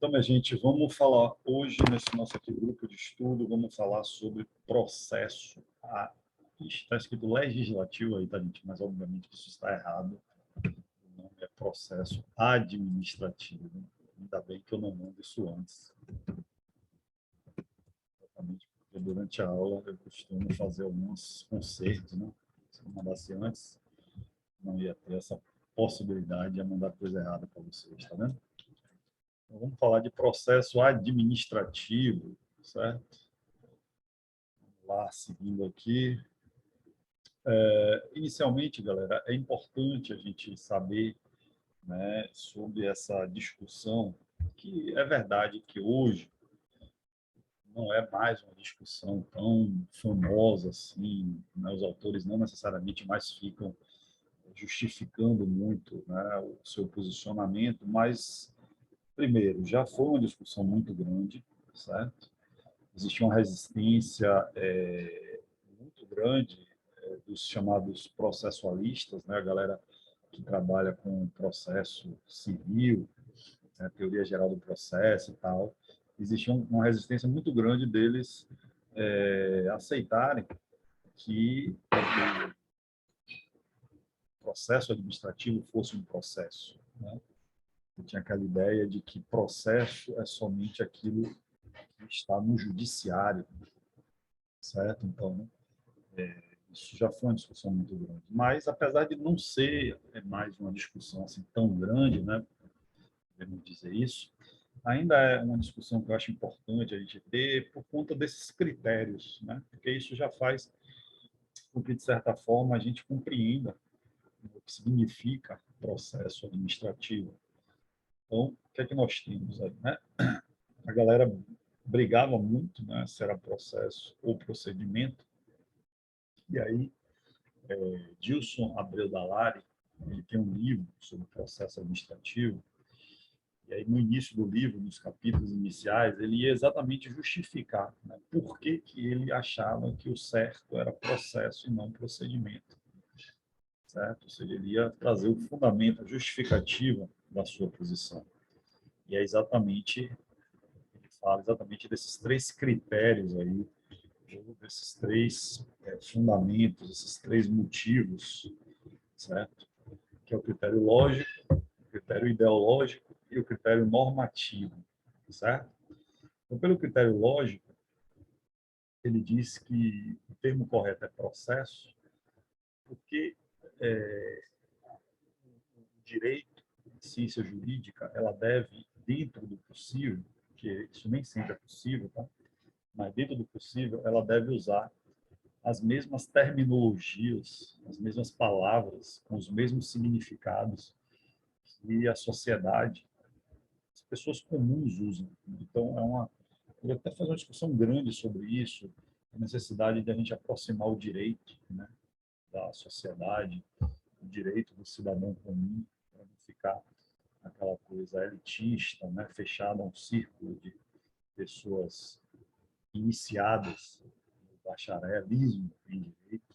Então, minha gente, vamos falar hoje, nesse nosso aqui grupo de estudo, vamos falar sobre processo. Está escrito legislativo aí, tá, gente? Mas, obviamente, isso está errado. O nome é processo administrativo. Ainda bem que eu não mando isso antes. Exatamente, porque durante a aula eu costumo fazer alguns concertos, né? Se eu mandasse antes, não ia ter essa possibilidade de mandar coisa errada para vocês, tá vendo? Então, vamos falar de processo administrativo, certo? Vamos lá, seguindo aqui. Inicialmente, galera, é importante a gente saber, né, sobre essa discussão, que é verdade que hoje não é mais uma discussão tão famosa assim, né? Os autores não necessariamente mais ficam justificando muito, né, o seu posicionamento, mas, primeiro, já foi uma discussão muito grande, certo? Existia uma resistência muito grande dos chamados processualistas, né, a galera que trabalha com processo civil, né, teoria geral do processo e tal. Existia uma resistência muito grande deles aceitarem que o processo administrativo fosse um processo, né? Tinha aquela ideia de que processo é somente aquilo que está no judiciário, certo? Então, isso já foi uma discussão muito grande. Mas, apesar de não ser mais uma discussão assim tão grande, né, podemos dizer isso, ainda é uma discussão que eu acho importante a gente ter por conta desses critérios, né? Porque isso já faz com que, de certa forma, a gente compreenda o que significa processo administrativo. Então, o que é que nós temos aí, né? A galera brigava muito, né, se era processo ou procedimento, e aí Dilson Abreu Dallari, ele tem um livro sobre processo administrativo, e aí no início do livro, nos capítulos iniciais, ele ia exatamente justificar, né, por que que ele achava que o certo era processo e não procedimento, certo? Ou seja, ele ia trazer o fundamento, a justificativa da sua posição. E é exatamente, ele fala exatamente desses três critérios aí, desses três fundamentos, esses três motivos, certo? Que é o critério lógico, o critério ideológico e o critério normativo, certo? Então, pelo critério lógico, ele diz que o termo correto é processo, porque o direito, a ciência jurídica, ela deve, dentro do possível, que isso nem sempre é possível, tá? Mas dentro do possível, ela deve usar as mesmas terminologias, as mesmas palavras, com os mesmos significados que a sociedade, as pessoas comuns usam. Então, eu até fazer uma discussão grande sobre isso, a necessidade de a gente aproximar o direito, né, da sociedade, o direito do cidadão comum, para não ficar aquela coisa elitista, né, fechada a um círculo de pessoas iniciadas no bacharelismo em direito.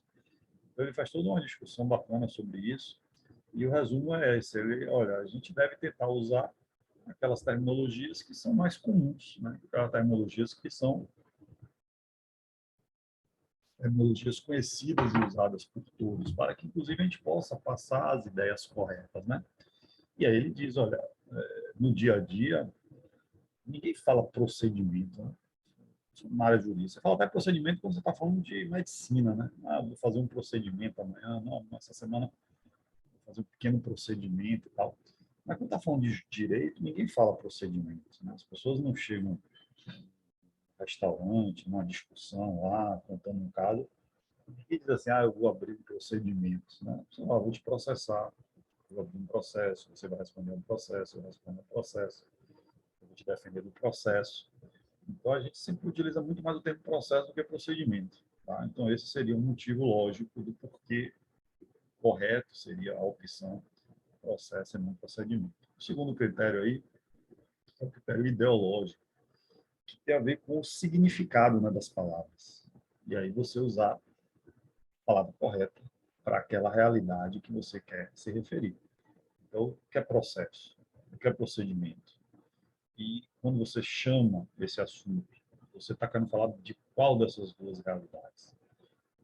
Então, ele faz toda uma discussão bacana sobre isso, e o resumo é esse: olha, a gente deve tentar usar aquelas terminologias que são mais comuns, né? Aquelas terminologias que são terminologias conhecidas e usadas por todos, para que, inclusive, a gente possa passar as ideias corretas, né? E aí ele diz, olha, no dia a dia, ninguém fala procedimento, né? Na área jurídica. Você fala até procedimento quando você está falando de medicina, né? Ah, vou fazer um procedimento amanhã, não, essa semana vou fazer um pequeno procedimento e tal. Mas quando está falando de direito, ninguém fala procedimento, né? As pessoas não chegam no restaurante, numa discussão lá, contando um caso, e diz assim, eu vou abrir um procedimento, né? Você vou te processar, eu vou abrir um processo, você vai responder um processo, eu respondo um processo, eu vou te defender do processo. Então, a gente sempre utiliza muito mais o termo processo do que procedimento, tá? Então, esse seria um motivo lógico do porquê correto seria a opção processo e não procedimento. O segundo critério aí é o critério ideológico, que tem a ver com o significado, né, das palavras. E aí você usar a palavra correta para aquela realidade que você quer se referir. Então, o que é processo? O que é procedimento? E quando você chama esse assunto, você está querendo falar de qual dessas duas realidades?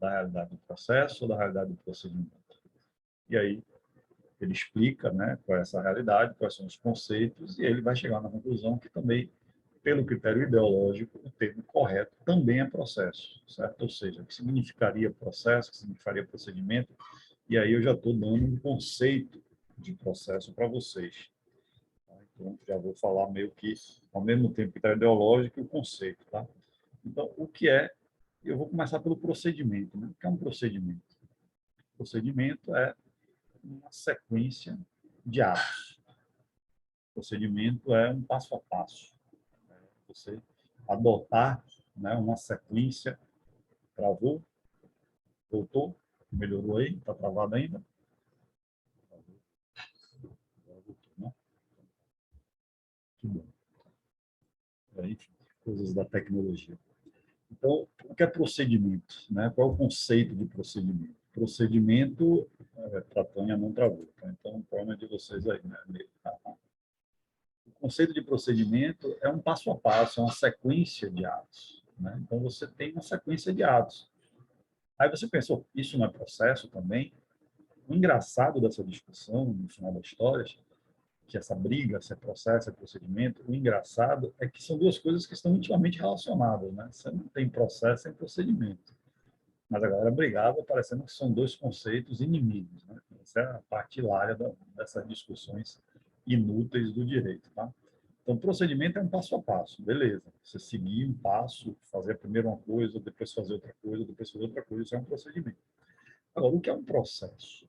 Da realidade do processo ou da realidade do procedimento? E aí ele explica, né, qual é essa realidade, quais são os conceitos, e ele vai chegar na conclusão que também, pelo critério ideológico, o termo correto também é processo, certo? Ou seja, o que significaria processo, o que significaria procedimento, e aí eu já estou dando um conceito de processo para vocês. Então, já vou falar meio que, ao mesmo tempo que está ideológico, o conceito, tá? Então, o que é? Eu vou começar pelo procedimento, né? O que é um procedimento? O procedimento é uma sequência de atos. O procedimento é um passo a passo. Você adotar, né, uma sequência. Travou? Voltou? Melhorou aí? Está travado ainda? Voltou, né? Que bom. Enfim, coisas da tecnologia. Então, o que é procedimento? Né? Qual é o conceito de procedimento? Procedimento, para a Tânia não travou. Tá? Então, o problema é de vocês aí. Né? O conceito de procedimento é um passo a passo, é uma sequência de atos. Né? Então, você tem uma sequência de atos. Aí você pensou, isso não é processo também? O engraçado dessa discussão, no final da história, que essa briga, se é processo, se é procedimento, o engraçado é que são duas coisas que estão intimamente relacionadas. Né? Você não tem processo sem procedimento. Mas a galera brigava parecendo que são dois conceitos inimigos. Né? Essa é a parte hilária dessas discussões inúteis do direito. Tá? Então, procedimento é um passo a passo, beleza. Você seguir um passo, fazer primeiro uma coisa, depois fazer outra coisa, depois fazer outra coisa, isso é um procedimento. Agora, o que é um processo?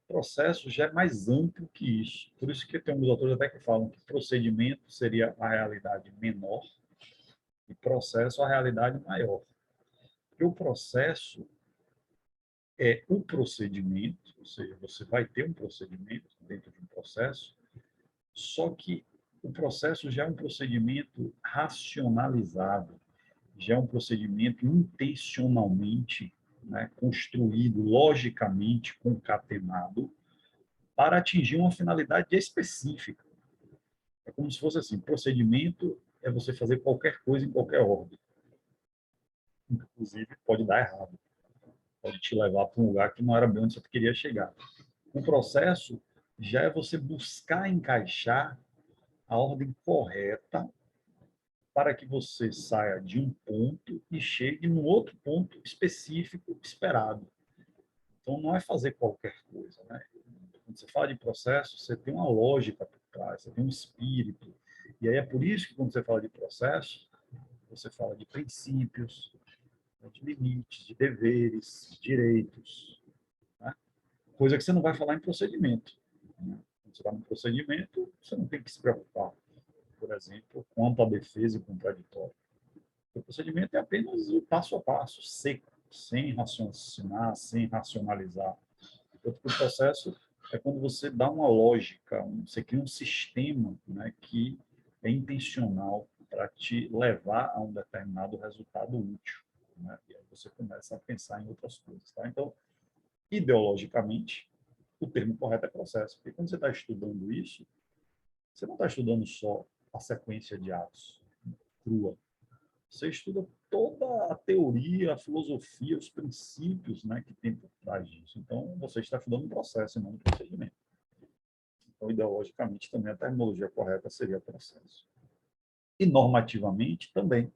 O processo já é mais amplo que isso. Por isso que tem alguns autores até que falam que procedimento seria a realidade menor e processo a realidade maior. Porque o processo é o procedimento, ou seja, você vai ter um procedimento dentro de um processo, só que o processo já é um procedimento racionalizado, já é um procedimento intencionalmente, né, construído, logicamente concatenado, para atingir uma finalidade específica. É como se fosse assim, procedimento é você fazer qualquer coisa em qualquer ordem. Inclusive, pode dar errado. Pode te levar para um lugar que não era bem onde você queria chegar. O processo já é você buscar encaixar a ordem correta para que você saia de um ponto e chegue no outro ponto específico esperado. Então, não é fazer qualquer coisa, né? Quando você fala de processo, você tem uma lógica por trás, você tem um espírito. E aí é por isso que quando você fala de processo, você fala de princípios, de limites, de deveres, de direitos, né? Coisa que você não vai falar em procedimento. Né? Quando você está no procedimento, você não tem que se preocupar, por exemplo, quanto à defesa e contraditório. O procedimento é apenas o passo a passo, seco, sem raciocinar, sem racionalizar. O processo é quando você dá uma lógica, você cria um sistema, né, que é intencional para te levar a um determinado resultado útil. Né? E aí você começa a pensar em outras coisas. Tá? Então, ideologicamente, o termo correto é processo. Porque quando você está estudando isso, você não está estudando só a sequência de atos crua. Você estuda toda a teoria, a filosofia, os princípios, né, que tem por trás disso. Então, você está estudando um processo e não um procedimento. Então, ideologicamente, também a terminologia correta seria processo. E normativamente também.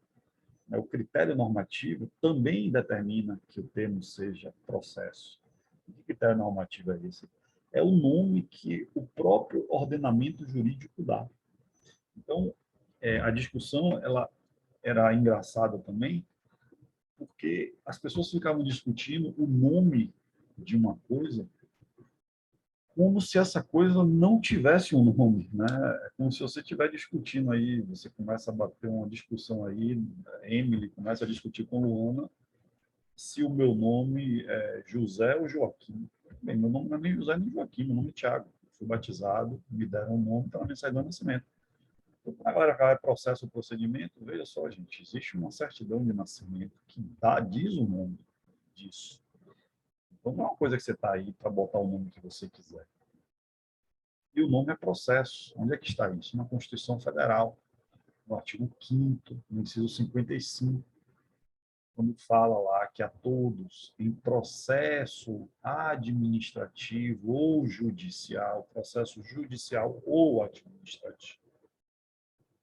Né, o critério normativo também determina que o termo seja processo. Que critério normativo é esse? É o nome que o próprio ordenamento jurídico dá. Então, a discussão ela era engraçada também, porque as pessoas ficavam discutindo o nome de uma coisa como se essa coisa não tivesse um nome, né? É como se você estiver discutindo aí, você começa a bater uma discussão aí, Emily começa a discutir com Luana se o meu nome é José ou Joaquim. Bem, meu nome não é nem José nem Joaquim, meu nome é Tiago. Fui batizado, me deram um nome, está na minha certidão de nascimento. Agora, é processo ou procedimento, veja só, gente, existe uma certidão de nascimento que diz o nome disso. Então, não é uma coisa que você está aí para botar o nome que você quiser. E o nome é processo. Onde é que está isso? Na Constituição Federal. no artigo 5º, no inciso 55, quando fala lá que a todos em processo administrativo ou judicial, processo judicial ou administrativo.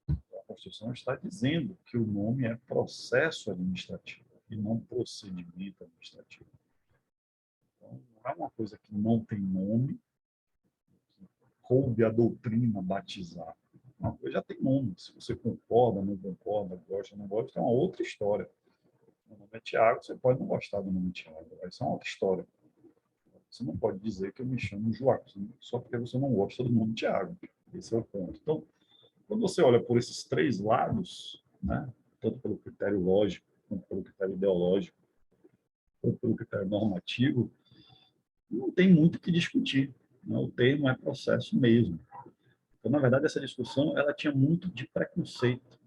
A Constituição está dizendo que o nome é processo administrativo e não procedimento administrativo. Então, não é uma coisa que não tem nome, que coube a doutrina batizar. Uma coisa já tem nome. Se você concorda, não concorda, gosta, não gosta, é uma outra história. O nome é Tiago, você pode não gostar do nome Tiago, isso é uma outra história. Você não pode dizer que eu me chamo Joaquim só porque você não gosta do nome Tiago. Esse é o ponto. Então, quando você olha por esses três lados, né, tanto pelo critério lógico, quanto pelo critério ideológico, quanto pelo critério normativo, não tem muito o que discutir. Né? O termo é processo mesmo. Então, na verdade, essa discussão ela tinha muito de preconceito.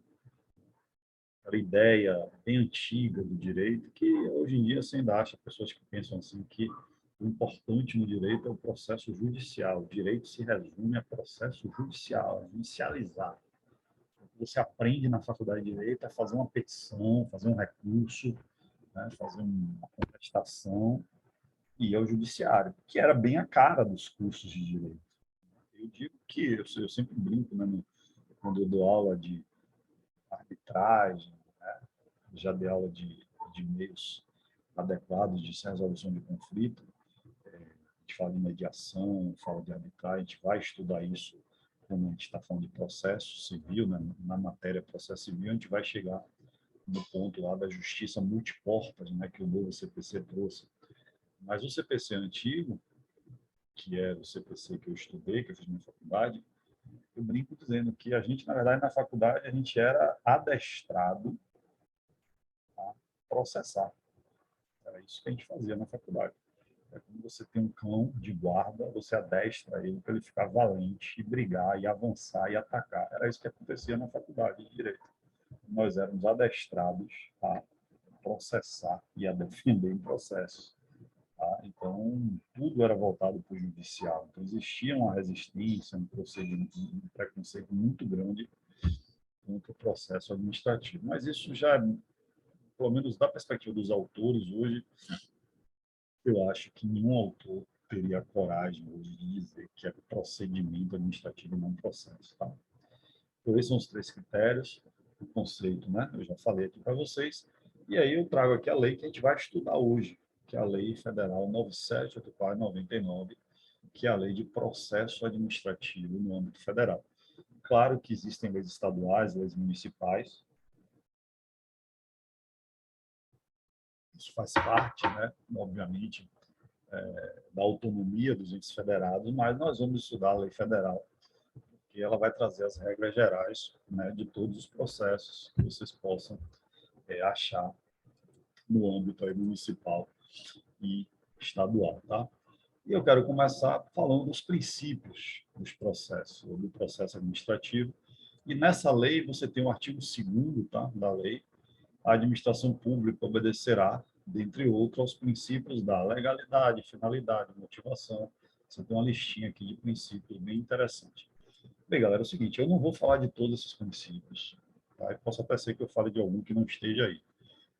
Aquela ideia bem antiga do direito, que hoje em dia você ainda acha pessoas que pensam assim, que o importante no direito é o processo judicial. O direito se resume a processo judicial, a judicializar. Você aprende na faculdade de direito a fazer uma petição, fazer um recurso, né, fazer uma contestação e ao judiciário, que era bem a cara dos cursos de direito. Eu digo que eu sempre brinco, né, quando eu dou aula de arbitragem, né, já dei aula de meios adequados de resolução de conflito, a gente fala de mediação, fala de arbitragem, a gente vai estudar isso quando a gente está falando de processo civil, né, na matéria processo civil, a gente vai chegar no ponto lá da justiça multiportas, né, que o novo CPC trouxe. Mas o CPC antigo, que é o CPC que eu estudei, que eu fiz minha faculdade, eu brinco dizendo que a gente, na verdade, na faculdade, a gente era adestrado a processar. Era isso que a gente fazia na faculdade. É quando você tem um cão de guarda, você adestra ele para ele ficar valente e brigar e avançar e atacar. Era isso que acontecia na faculdade de Direito. Nós éramos adestrados a processar e a defender em processos. Tá? Então, tudo era voltado para o judicial. Então, existia uma resistência, um procedimento, um preconceito muito grande contra o processo administrativo. Mas isso já, pelo menos da perspectiva dos autores, hoje, eu acho que nenhum autor teria coragem hoje de dizer que é procedimento administrativo e não processo. Tá? Então, esses são os três critérios, o conceito, né? Eu já falei aqui para vocês. E aí eu trago aqui a lei que a gente vai estudar hoje, que é a Lei Federal 97.84/99, que é a Lei de Processo Administrativo no âmbito federal. Claro que existem leis estaduais, leis municipais, isso faz parte, né, obviamente, da autonomia dos entes federados, mas nós vamos estudar a lei federal, que ela vai trazer as regras gerais, né, de todos os processos que vocês possam achar no âmbito aí municipal e estadual, tá? E eu quero começar falando dos princípios dos processos, do processo administrativo. E nessa lei você tem o artigo 2º, tá, da lei, a administração pública obedecerá, dentre outros, aos princípios da legalidade, finalidade, motivação. Você tem uma listinha aqui de princípios bem interessante. Bem, galera, é o seguinte, eu não vou falar de todos esses princípios, tá? Eu posso até ser que eu fale de algum que não esteja aí.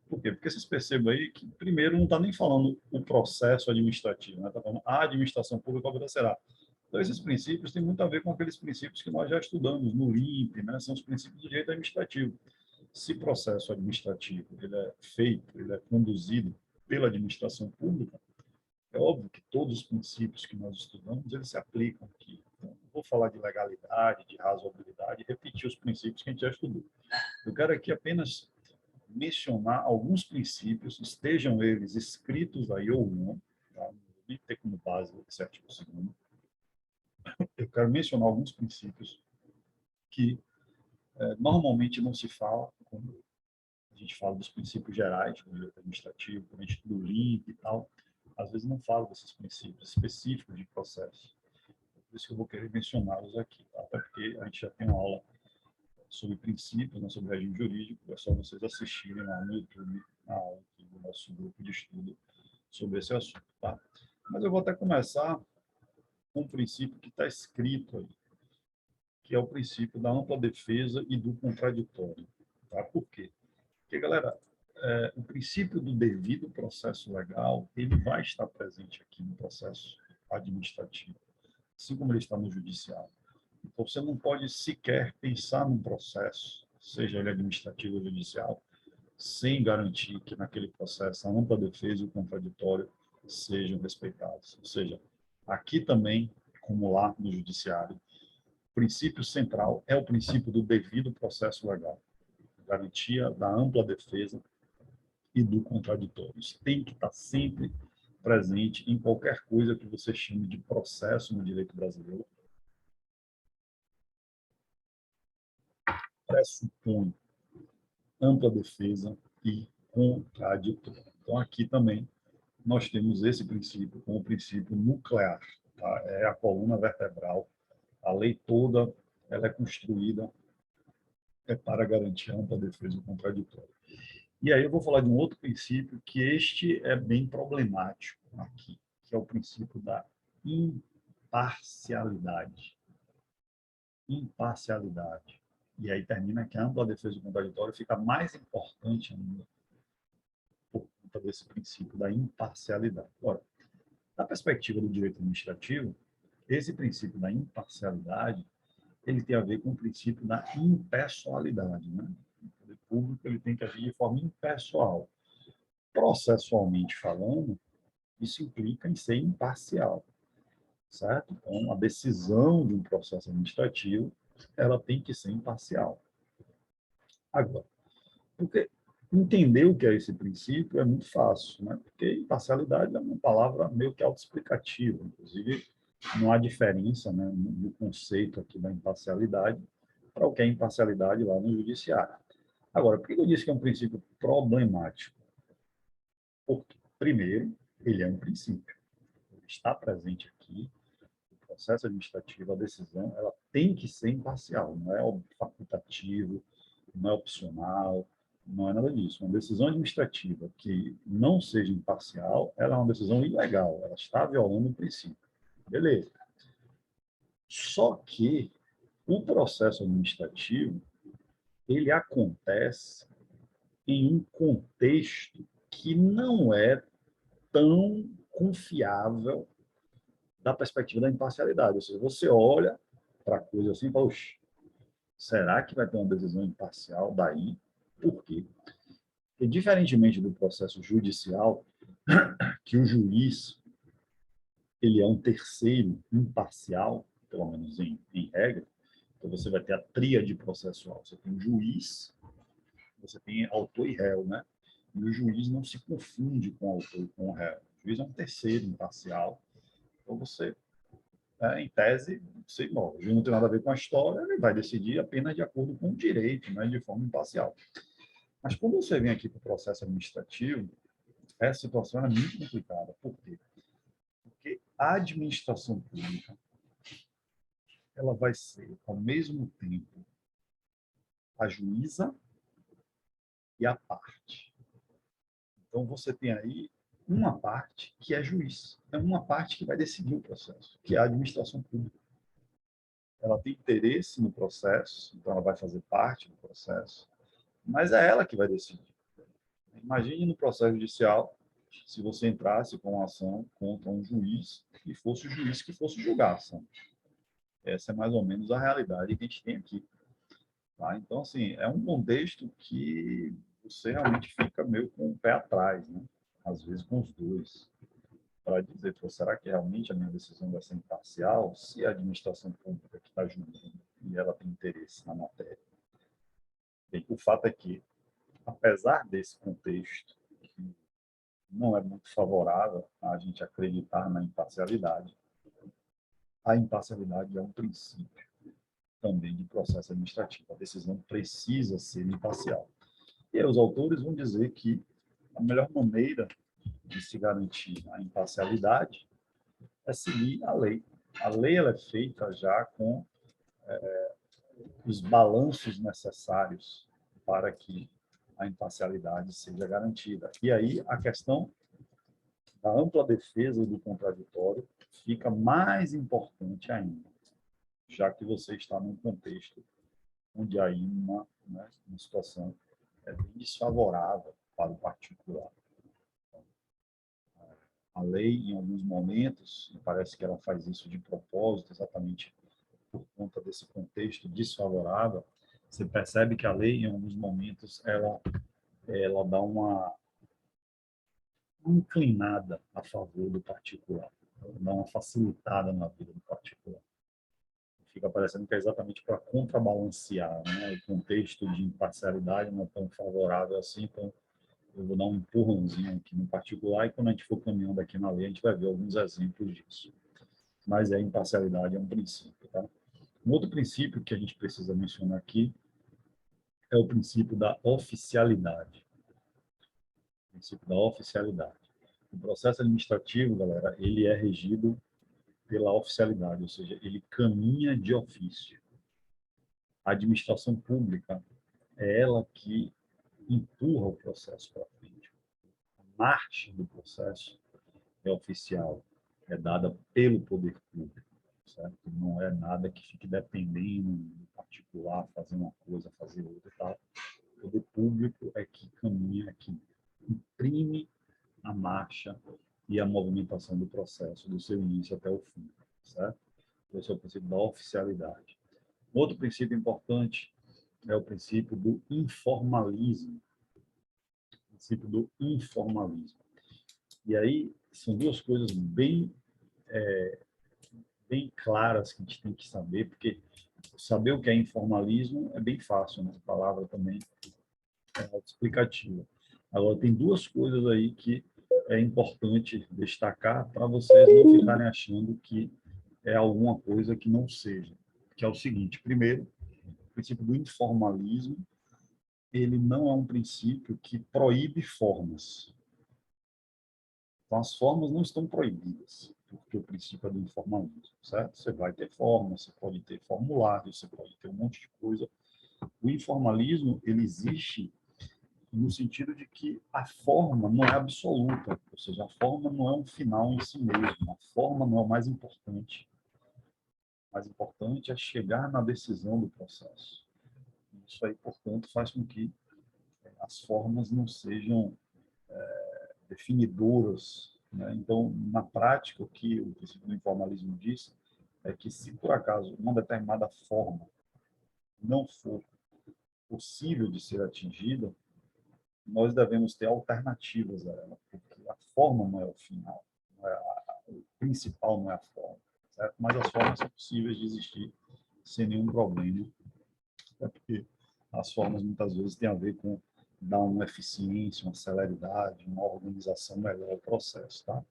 Por quê? Porque vocês percebam aí que, primeiro, não está nem falando o processo administrativo, né? Está falando a administração pública obedecerá. Então, esses princípios têm muito a ver com aqueles princípios que nós já estudamos no LIMP, né? São os princípios do direito administrativo. Se processo administrativo ele é feito, ele é conduzido pela administração pública, é óbvio que todos os princípios que nós estudamos, eles se aplicam aqui. Então, não vou falar de legalidade, de razoabilidade, repetir os princípios que a gente já estudou. Eu quero aqui apenas mencionar alguns princípios, estejam eles escritos aí ou não, tá? Não vou nem ter como base esse artigo 2º. Eu quero mencionar alguns princípios que normalmente não se fala, quando a gente fala dos princípios gerais do direito administrativo, quando a gente estuda o LIMP e tal, às vezes não fala desses princípios específicos de processo. Por isso que eu vou querer mencioná-los aqui, tá? Até porque a gente já tem uma aula sobre princípios, né, sobre regime jurídico, é só vocês assistirem lá no YouTube a aula do nosso grupo de estudo sobre esse assunto, tá? Mas eu vou até começar com um princípio que está escrito aí, que é o princípio da ampla defesa e do contraditório. Tá? Por quê? Porque, galera, o princípio do devido processo legal, ele vai estar presente aqui no processo administrativo, assim como ele está no judiciário. Então, você não pode sequer pensar num processo, seja ele administrativo ou judicial, sem garantir que naquele processo a ampla defesa e o contraditório sejam respeitados. Ou seja, aqui também, como lá no judiciário, o princípio central é o princípio do devido processo legal, garantia da ampla defesa e do contraditório. Isso tem que estar sempre presente em qualquer coisa que você chame de processo no direito brasileiro. Pressupõe ampla defesa e contraditório. Então, aqui também nós temos esse princípio como princípio nuclear. Tá? É a coluna vertebral. A lei toda ela é construída para garantir a ampla defesa e o contraditório. E aí eu vou falar de um outro princípio que este é bem problemático aqui, que é o princípio da imparcialidade. Imparcialidade. E aí termina que a ampla defesa e o contraditório fica mais importante ainda por conta desse princípio da imparcialidade. Ora, da perspectiva do direito administrativo, esse princípio da imparcialidade ele tem a ver com o princípio da impessoalidade, né? O poder público ele tem que agir de forma impessoal. Processualmente falando, isso implica em ser imparcial, certo? Então, a decisão de um processo administrativo ela tem que ser imparcial. Agora, porque entender o que é esse princípio é muito fácil, né? Porque imparcialidade é uma palavra meio que autoexplicativa, inclusive não há diferença, né, no conceito aqui da imparcialidade para o que é imparcialidade lá no judiciário. Agora, por que eu disse que é um princípio problemático? Porque, primeiro, ele é um princípio. Ele está presente aqui, o processo administrativo, a decisão, ela tem que ser imparcial, não é facultativo, não é opcional, não é nada disso. Uma decisão administrativa que não seja imparcial, ela é uma decisão ilegal, ela está violando o princípio. Beleza. Só que o processo administrativo, ele acontece em um contexto que não é tão confiável da perspectiva da imparcialidade. Ou seja, você olha para a coisa assim e fala, será que vai ter uma decisão imparcial daí? Por quê? Porque, diferentemente do processo judicial, que o juiz ele é um terceiro imparcial, pelo menos em regra, então você vai ter a tríade processual. Você tem o juiz, você tem autor e réu, né? E o juiz não se confunde com o autor e com o réu. O juiz é um terceiro imparcial. Então você, em tese, você, bom, o juiz não tem nada a ver com a história, ele vai decidir apenas de acordo com o direito, né, de forma imparcial. Mas quando você vem aqui para o processo administrativo, essa situação é muito complicada. Por quê? Porque a administração pública ela vai ser, ao mesmo tempo, a juíza e a parte. Então, você tem aí uma parte que é juiz, é uma parte que vai decidir o processo, que é a administração pública. Ela tem interesse no processo, então ela vai fazer parte do processo, mas é ela que vai decidir. Imagine no processo judicial, se você entrasse com uma ação contra um juiz e fosse o juiz que fosse julgar a ação. Essa é mais ou menos a realidade que a gente tem aqui. Tá? Então, assim, é um contexto que você realmente fica meio com o pé atrás, né? Às vezes com os dois, para dizer, será que realmente a minha decisão vai ser imparcial se a administração pública que está julgando e ela tem interesse na matéria? Bem, o fato é que, apesar desse contexto, que não é muito favorável a gente acreditar na imparcialidade, a imparcialidade é um princípio também de processo administrativo. A decisão precisa ser imparcial. E aí os autores vão dizer que a melhor maneira de se garantir a imparcialidade é seguir a lei. A lei ela é feita já com os balanços necessários para que a imparcialidade seja garantida. E aí a questão da ampla defesa e do contraditório fica mais importante ainda. já que você está num contexto onde aí uma situação é bem desfavorável para o particular. A lei, em alguns momentos, e parece que ela faz isso de propósito, exatamente por conta desse contexto desfavorável, você percebe que a lei, em alguns momentos, ela dá uma inclinada a favor do particular, ela dá uma facilitada na vida do particular. Fica parecendo que é exatamente para contrabalancear, né? O contexto de imparcialidade não é tão favorável assim, então eu vou dar um empurrãozinho aqui no particular e quando a gente for caminhando aqui na lei, a gente vai ver alguns exemplos disso. Mas a imparcialidade é um princípio. Tá? Um outro princípio que a gente precisa mencionar aqui é o princípio da oficialidade. O princípio da oficialidade. O processo administrativo, galera, ele é regido pela oficialidade, ou seja, ele caminha de ofício. A administração pública é ela que empurra o processo para frente. A marcha do processo é oficial, é dada pelo poder público, certo? Não é nada que fique dependendo do particular, fazer uma coisa, fazer outra e tal. O poder público é que caminha, que imprime a marcha e a movimentação do processo, do seu início até o fim, certo? Esse é o princípio da oficialidade. Outro princípio importante é o princípio do informalismo. O princípio do informalismo. E aí são duas coisas bem claras que a gente tem que saber, porque saber o que é informalismo é bem fácil, né? A palavra também é autoexplicativa. Agora, tem duas coisas aí que é importante destacar para vocês não ficarem achando que é alguma coisa que não seja. Que é o seguinte, primeiro, o princípio do informalismo, ele não é um princípio que proíbe formas. Então, as formas não estão proibidas, porque o princípio é do informalismo, certo? Você vai ter formas, você pode ter formulário, você pode ter um monte de coisa. O informalismo, ele existe no sentido de que a forma não é absoluta, ou seja, a forma não é um final em si mesmo, a forma não é o mais importante. O mais importante é chegar na decisão do processo. Isso aí, portanto, faz com que as formas não sejam definidoras, né? Então, na prática, o que o princípio do informalismo diz é que se por acaso uma determinada forma não for possível de ser atingida, nós devemos ter alternativas a ela, porque a forma não é o final, o principal não é a forma, certo? Mas as formas são possíveis de existir sem nenhum problema, é porque as formas muitas vezes têm a ver com dar uma eficiência, uma celeridade, uma organização melhor ao processo, tá?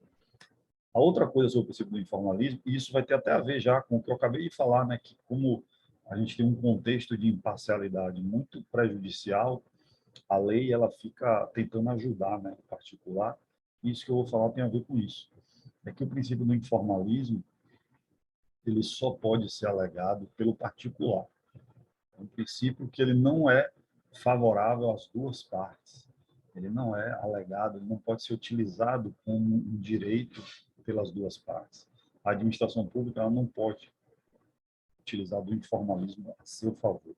A outra coisa sobre o princípio do informalismo, e isso vai ter até a ver já com o que eu acabei de falar, né, que como a gente tem um contexto de imparcialidade muito prejudicial, a lei ela fica tentando ajudar, né, em particular. Isso que eu vou falar tem a ver com isso. É que o princípio do informalismo ele só pode ser alegado pelo particular. É um princípio que ele não é favorável às duas partes. Ele não é alegado, ele não pode ser utilizado como um direito pelas duas partes. A administração pública ela não pode utilizar do informalismo a seu favor.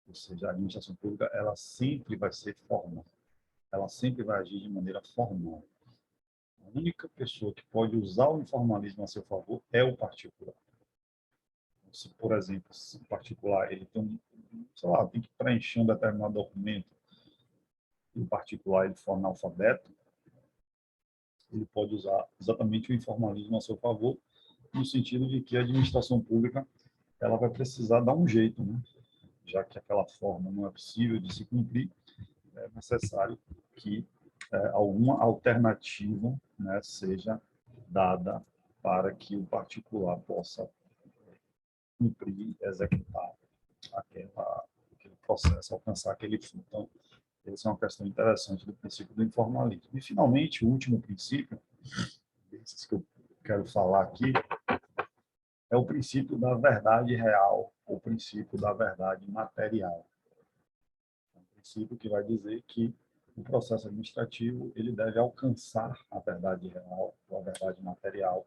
Ou seja, a administração pública ela sempre vai ser formal. Ela sempre vai agir de maneira formal. A única pessoa que pode usar o informalismo a seu favor é o particular. Se, por exemplo, se o particular ele tem sei lá, tem que preencher um determinado documento e o particular ele for analfabeto, ele pode usar exatamente o informalismo a seu favor, no sentido de que a administração pública ela vai precisar dar um jeito, né? Já que aquela forma não é possível de se cumprir, é necessário que alguma alternativa, né, seja dada para que o particular possa cumprir, executar aquele processo, alcançar aquele fim. Então, essa é uma questão interessante do princípio do informalismo. E, finalmente, o último princípio, desses que eu quero falar aqui, é o princípio da verdade real, ou princípio da verdade material. É um princípio que vai dizer que o processo administrativo ele deve alcançar a verdade real, ou a verdade material,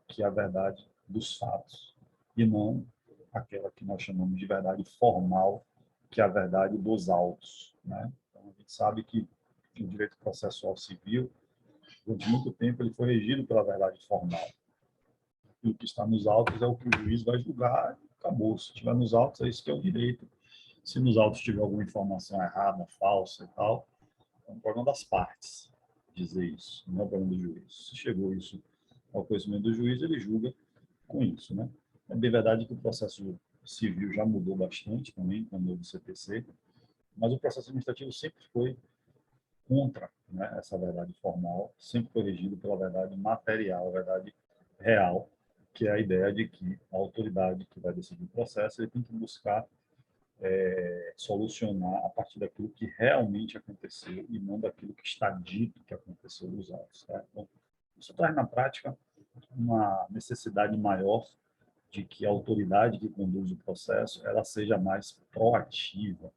que é a verdade dos fatos, e não aquela que nós chamamos de verdade formal, que é a verdade dos autos, né? Então, a gente sabe que o direito processual civil, durante muito tempo, ele foi regido pela verdade formal. O que está nos autos é o que o juiz vai julgar, acabou. Se estiver nos autos, é isso que é o direito. Se nos autos tiver alguma informação errada, falsa e tal, é um problema das partes dizer isso, não é um problema do juiz. Se chegou isso ao conhecimento do juiz, ele julga com isso, né? É bem verdade que o processo civil já mudou bastante também com o novo CPC, mas o processo administrativo sempre foi contra, né, essa verdade formal, sempre foi regido pela verdade material, a verdade real, que é a ideia de que a autoridade que vai decidir o processo ele tem que buscar solucionar a partir daquilo que realmente aconteceu e não daquilo que está dito que aconteceu nos autos. Tá? Então, isso traz na prática uma necessidade maior de que a autoridade que conduz o processo ela seja mais proativa,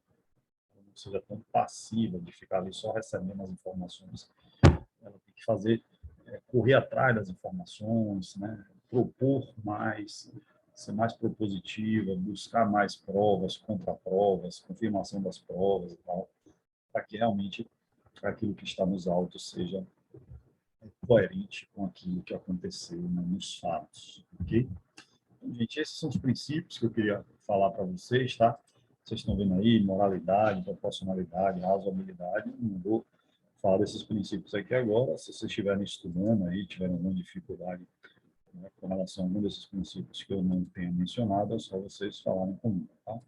não seja tão passiva de ficar ali só recebendo as informações. Ela tem que fazer, correr atrás das informações, né? Propor mais, ser mais propositiva, buscar mais provas, contraprovas, confirmação das provas e tal, para que realmente aquilo que está nos autos seja coerente com aquilo que aconteceu, né, nos fatos, ok? Então, gente, esses são os princípios que eu queria falar para vocês, tá? Vocês estão vendo aí, moralidade, proporcionalidade, razoabilidade, não vou falar desses princípios aqui agora, se vocês estiverem estudando aí, tiverem alguma dificuldade, né, com relação a algum desses princípios que eu não tenha mencionado, é só vocês falarem comigo, tá?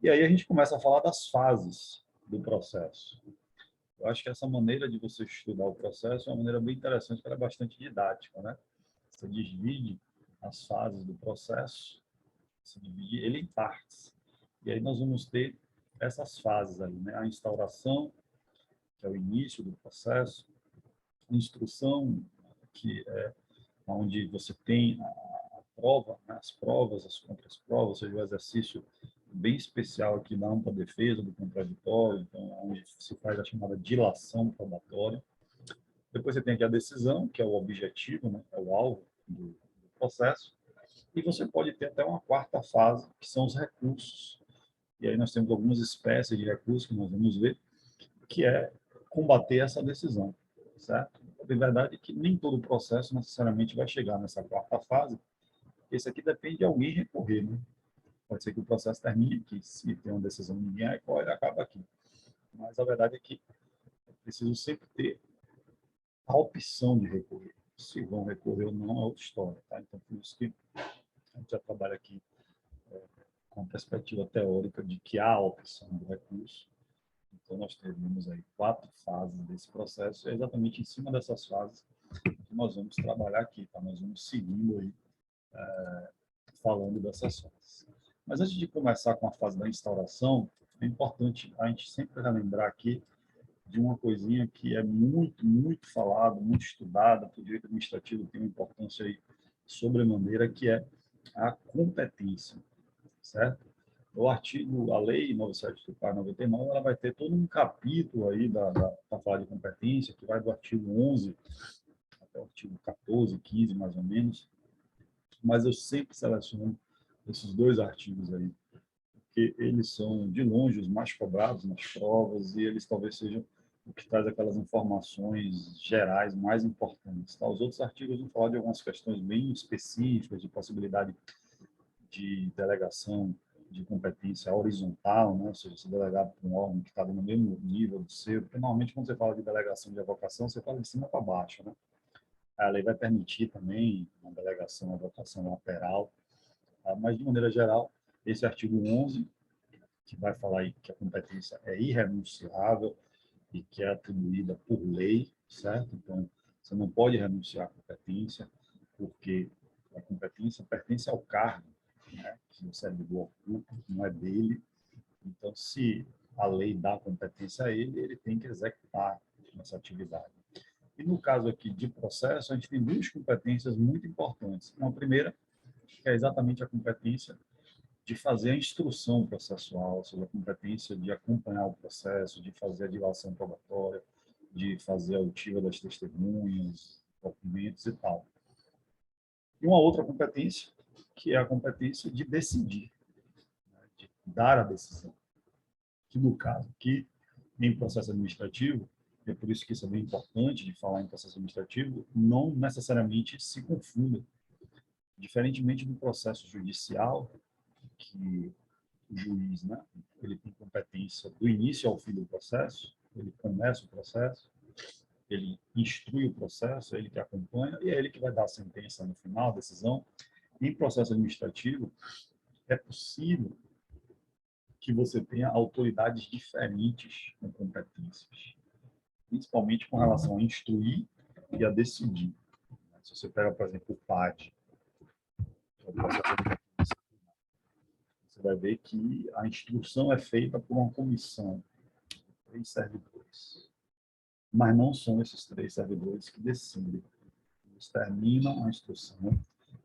E aí a gente começa a falar das fases do processo. Eu acho que essa maneira de você estudar o processo é uma maneira bem interessante, porque ela é bastante didática, né? Você divide as fases do processo, você divide ele em partes. E aí nós vamos ter essas fases aí, né? A instauração, que é o início do processo, a instrução, que é onde você tem a prova, né? As provas, as contraprovas, ou seja, o exercício bem especial aqui da ampla defesa do contraditório, então, onde se faz a chamada dilação probatória. Depois você tem aqui a decisão, que é o objetivo, né? É o alvo do processo. E você pode ter até uma quarta fase, que são os recursos. E aí nós temos algumas espécies de recursos que nós vamos ver, que é combater essa decisão, certo? A verdade é que nem todo o processo necessariamente vai chegar nessa quarta fase. Esse aqui depende de alguém recorrer, né? Pode ser que o processo termine aqui, se tem uma decisão e ninguém recorre, ele acaba aqui. Mas a verdade é que é preciso sempre ter a opção de recorrer. Se vão recorrer ou não é outra história, tá? Então, por isso que a gente já trabalha aqui com a perspectiva teórica de que há a opção do recurso. Então, nós teremos aí 4 fases desse processo, e é exatamente em cima dessas fases que nós vamos trabalhar aqui, tá? Nós vamos seguindo aí, falando dessas fases. Mas antes de começar com a fase da instauração, é importante a gente sempre relembrar aqui de uma coisinha que é muito, muito falada, muito estudada, que o direito administrativo tem uma importância aí sobremaneira, que é a competência, certo? O artigo, a lei 97/99, ela vai ter todo um capítulo aí para falar de competência, que vai do artigo 11 até o artigo 14, 15, mais ou menos, mas eu sempre seleciono esses 2 artigos aí, porque eles são, de longe, os mais cobrados nas provas e eles talvez sejam o que traz aquelas informações gerais mais importantes. Tá? Os outros artigos vão falar de algumas questões bem específicas, de possibilidade de delegação de competência horizontal, né? Ou seja, se delegar para um órgão que está no mesmo nível do seu, porque normalmente quando você fala de delegação de avocação, você fala de cima para baixo, né? A lei vai permitir também uma delegação, uma avocação lateral, tá? Mas de maneira geral, esse artigo 11, que vai falar aí que a competência é irrenunciável e que é atribuída por lei, certo? Então, você não pode renunciar à competência, porque a competência pertence ao cargo, né, que o servidor ocupa, não é dele. Então, se a lei dá competência a ele, ele tem que executar essa atividade. E no caso aqui de processo, a gente tem 2 competências muito importantes. Uma primeira, que é exatamente a competência de fazer a instrução processual, ou seja, a competência de acompanhar o processo, de fazer a dilação probatória, de fazer a oitiva das testemunhas, documentos e tal. E uma outra competência, que é a competência de decidir, né, de dar a decisão. Que, no caso aqui, em processo administrativo, é por isso que isso é bem importante de falar em processo administrativo, não necessariamente se confunda. Diferentemente do processo judicial, que o juiz, né, ele tem competência do início ao fim do processo, ele começa o processo, ele instrui o processo, é ele que acompanha e é ele que vai dar a sentença no final, a decisão. Em processo administrativo, é possível que você tenha autoridades diferentes com competências, principalmente com relação a instruir e a decidir. Se você pega, por exemplo, o PAD, que é o processo administrativo, você vai ver que a instrução é feita por uma comissão de 3 servidores. Mas não são esses 3 servidores que decidem. Eles terminam a instrução,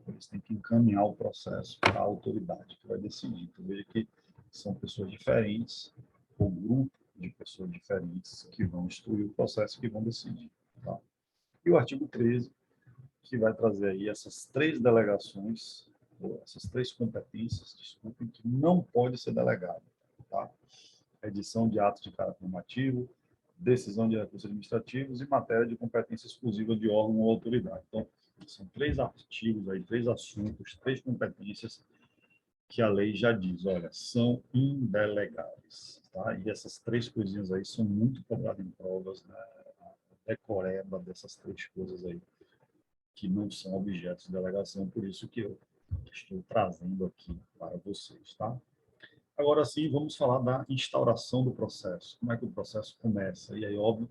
eles têm que encaminhar o processo para a autoridade que vai decidir. Então, veja que são pessoas diferentes, ou grupo de pessoas diferentes que vão instruir o processo, que vão decidir. Tá? E o artigo 13, que vai trazer aí essas 3 delegações, ou essas 3 competências, desculpem, que não pode ser delegado. Tá? Edição de atos de caráter normativo, decisão de recursos administrativos e matéria de competência exclusiva de órgão ou autoridade. Então, são 3 artigos aí, 3 assuntos, 3 competências que a lei já diz, olha, são indelegáveis. Tá? E essas 3 coisinhas aí são muito cobradas em provas, né? A decoreba dessas 3 coisas aí, que não são objetos de delegação, por isso que eu estou trazendo aqui para vocês. Tá? Agora sim, vamos falar da instauração do processo. Como é que o processo começa? E aí, óbvio,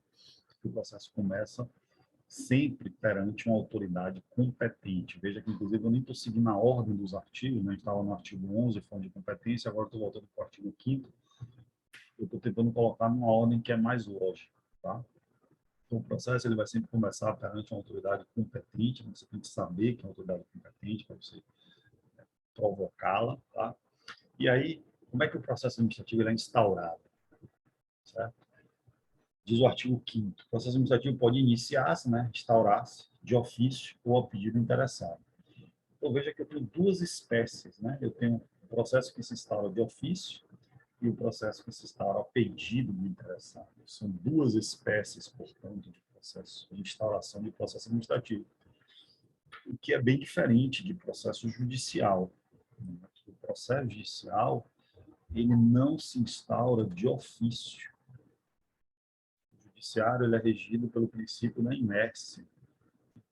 que o processo começa sempre perante uma autoridade competente. Veja que, inclusive, eu nem estou seguindo a ordem dos artigos, né? A gente estava no artigo 11, fonte de competência, agora estou voltando para o artigo 5º. Eu estou tentando colocar numa ordem que é mais lógica. Tá? Então, o processo ele vai sempre começar perante uma autoridade competente, você tem que saber que é uma autoridade competente para você provocá-la. Tá? E aí, como é que o processo administrativo ele é instaurado? Certo? Diz o artigo 5º, o processo administrativo pode iniciar-se, né, instaurar-se de ofício ou a pedido interessado. Então, veja que eu tenho 2 espécies, né? Eu tenho o processo que se instaura de ofício e o processo que se instaura a pedido do interessado. São 2 espécies, portanto, de processo de instauração de processo administrativo, o que é bem diferente de processo judicial. O processo judicial, ele não se instaura de ofício. O judiciário ele é regido pelo princípio da inércia.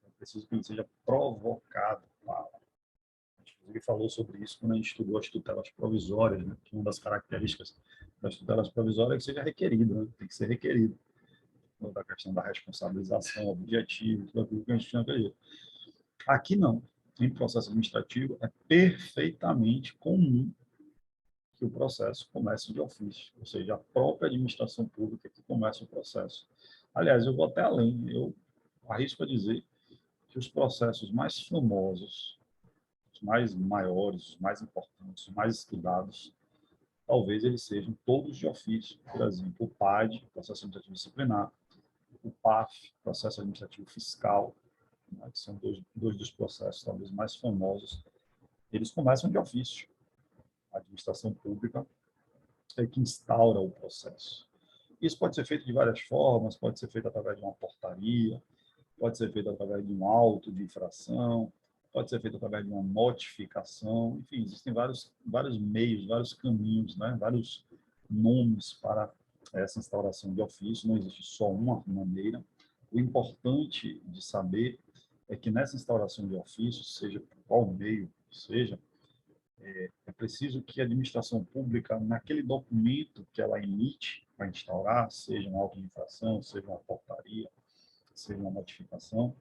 É preciso que ele seja provocado para. A gente inclusive falou sobre isso quando a gente estudou as tutelas provisórias, né? Que uma das características das tutelas provisórias é que seja requerido, né? Tem que ser requerido. Da questão da responsabilização objetiva, tudo aquilo que a gente tinha acredito. Aqui não. Em processo administrativo, é perfeitamente comum que o processo comece de ofício, ou seja, a própria administração pública que começa o processo. Aliás, eu vou até além, eu arrisco a dizer que os processos mais famosos, os mais maiores, os mais importantes, os mais estudados, talvez eles sejam todos de ofício. Por exemplo, o PAD, Processo Administrativo Disciplinar, o PAF, Processo Administrativo Fiscal, né, que são dois dos processos talvez mais famosos, eles começam de ofício. A administração pública é que instaura o processo. Isso pode ser feito de várias formas, pode ser feito através de uma portaria, pode ser feito através de um auto de infração, pode ser feito através de uma notificação, enfim, existem vários meios, vários caminhos, né? Vários nomes para essa instauração de ofício, não existe só uma maneira. O importante de saber é que nessa instauração de ofício, seja por qual meio seja, é preciso que a administração pública, naquele documento que ela emite para instaurar, seja um auto de infração, seja uma portaria, seja uma notificação,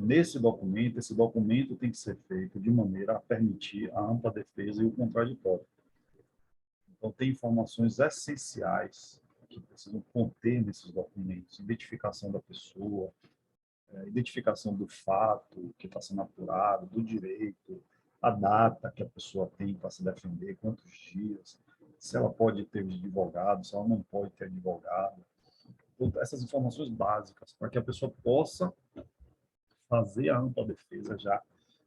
esse documento tem que ser feito de maneira a permitir a ampla defesa e o contraditório. Então, tem informações essenciais que precisam conter nesses documentos: identificação da pessoa, identificação do fato que está sendo apurado, do direito, a data que a pessoa tem para se defender, quantos dias, se ela pode ter advogado, se ela não pode ter advogado. Então, essas informações básicas para que a pessoa possa fazer a ampla defesa já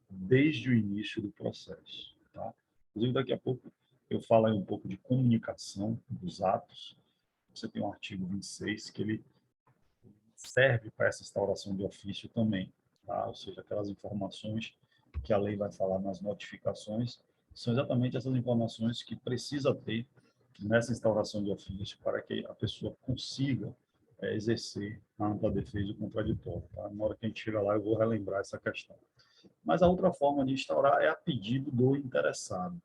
desde o início do processo. Tá? Inclusive, daqui a pouco eu falo aí um pouco de comunicação dos atos. Você tem um artigo 26 que ele serve para essa instauração de ofício também. Tá? Ou seja, aquelas informações que a lei vai falar nas notificações são exatamente essas informações que precisa ter nessa instauração de ofício para que a pessoa consiga exercer a ampla defesa e o contraditório. Tá? Na hora que a gente chega lá, eu vou relembrar essa questão. Mas a outra forma de instaurar é a pedido do interessado.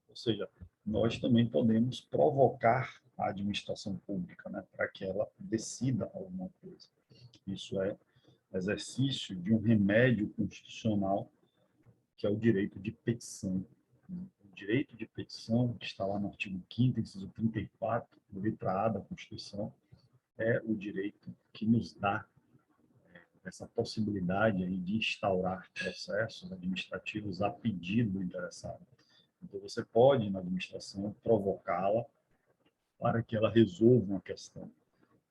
Ou seja, nós também podemos provocar a administração pública, né, para que ela decida alguma coisa. Isso é exercício de um remédio constitucional, que é o direito de petição. O direito de petição, que está lá no artigo 5º, inciso 34, letra A da Constituição, é o direito que nos dá essa possibilidade aí de instaurar processos administrativos a pedido do interessado. Então, você pode, na administração, provocá-la para que ela resolva uma questão.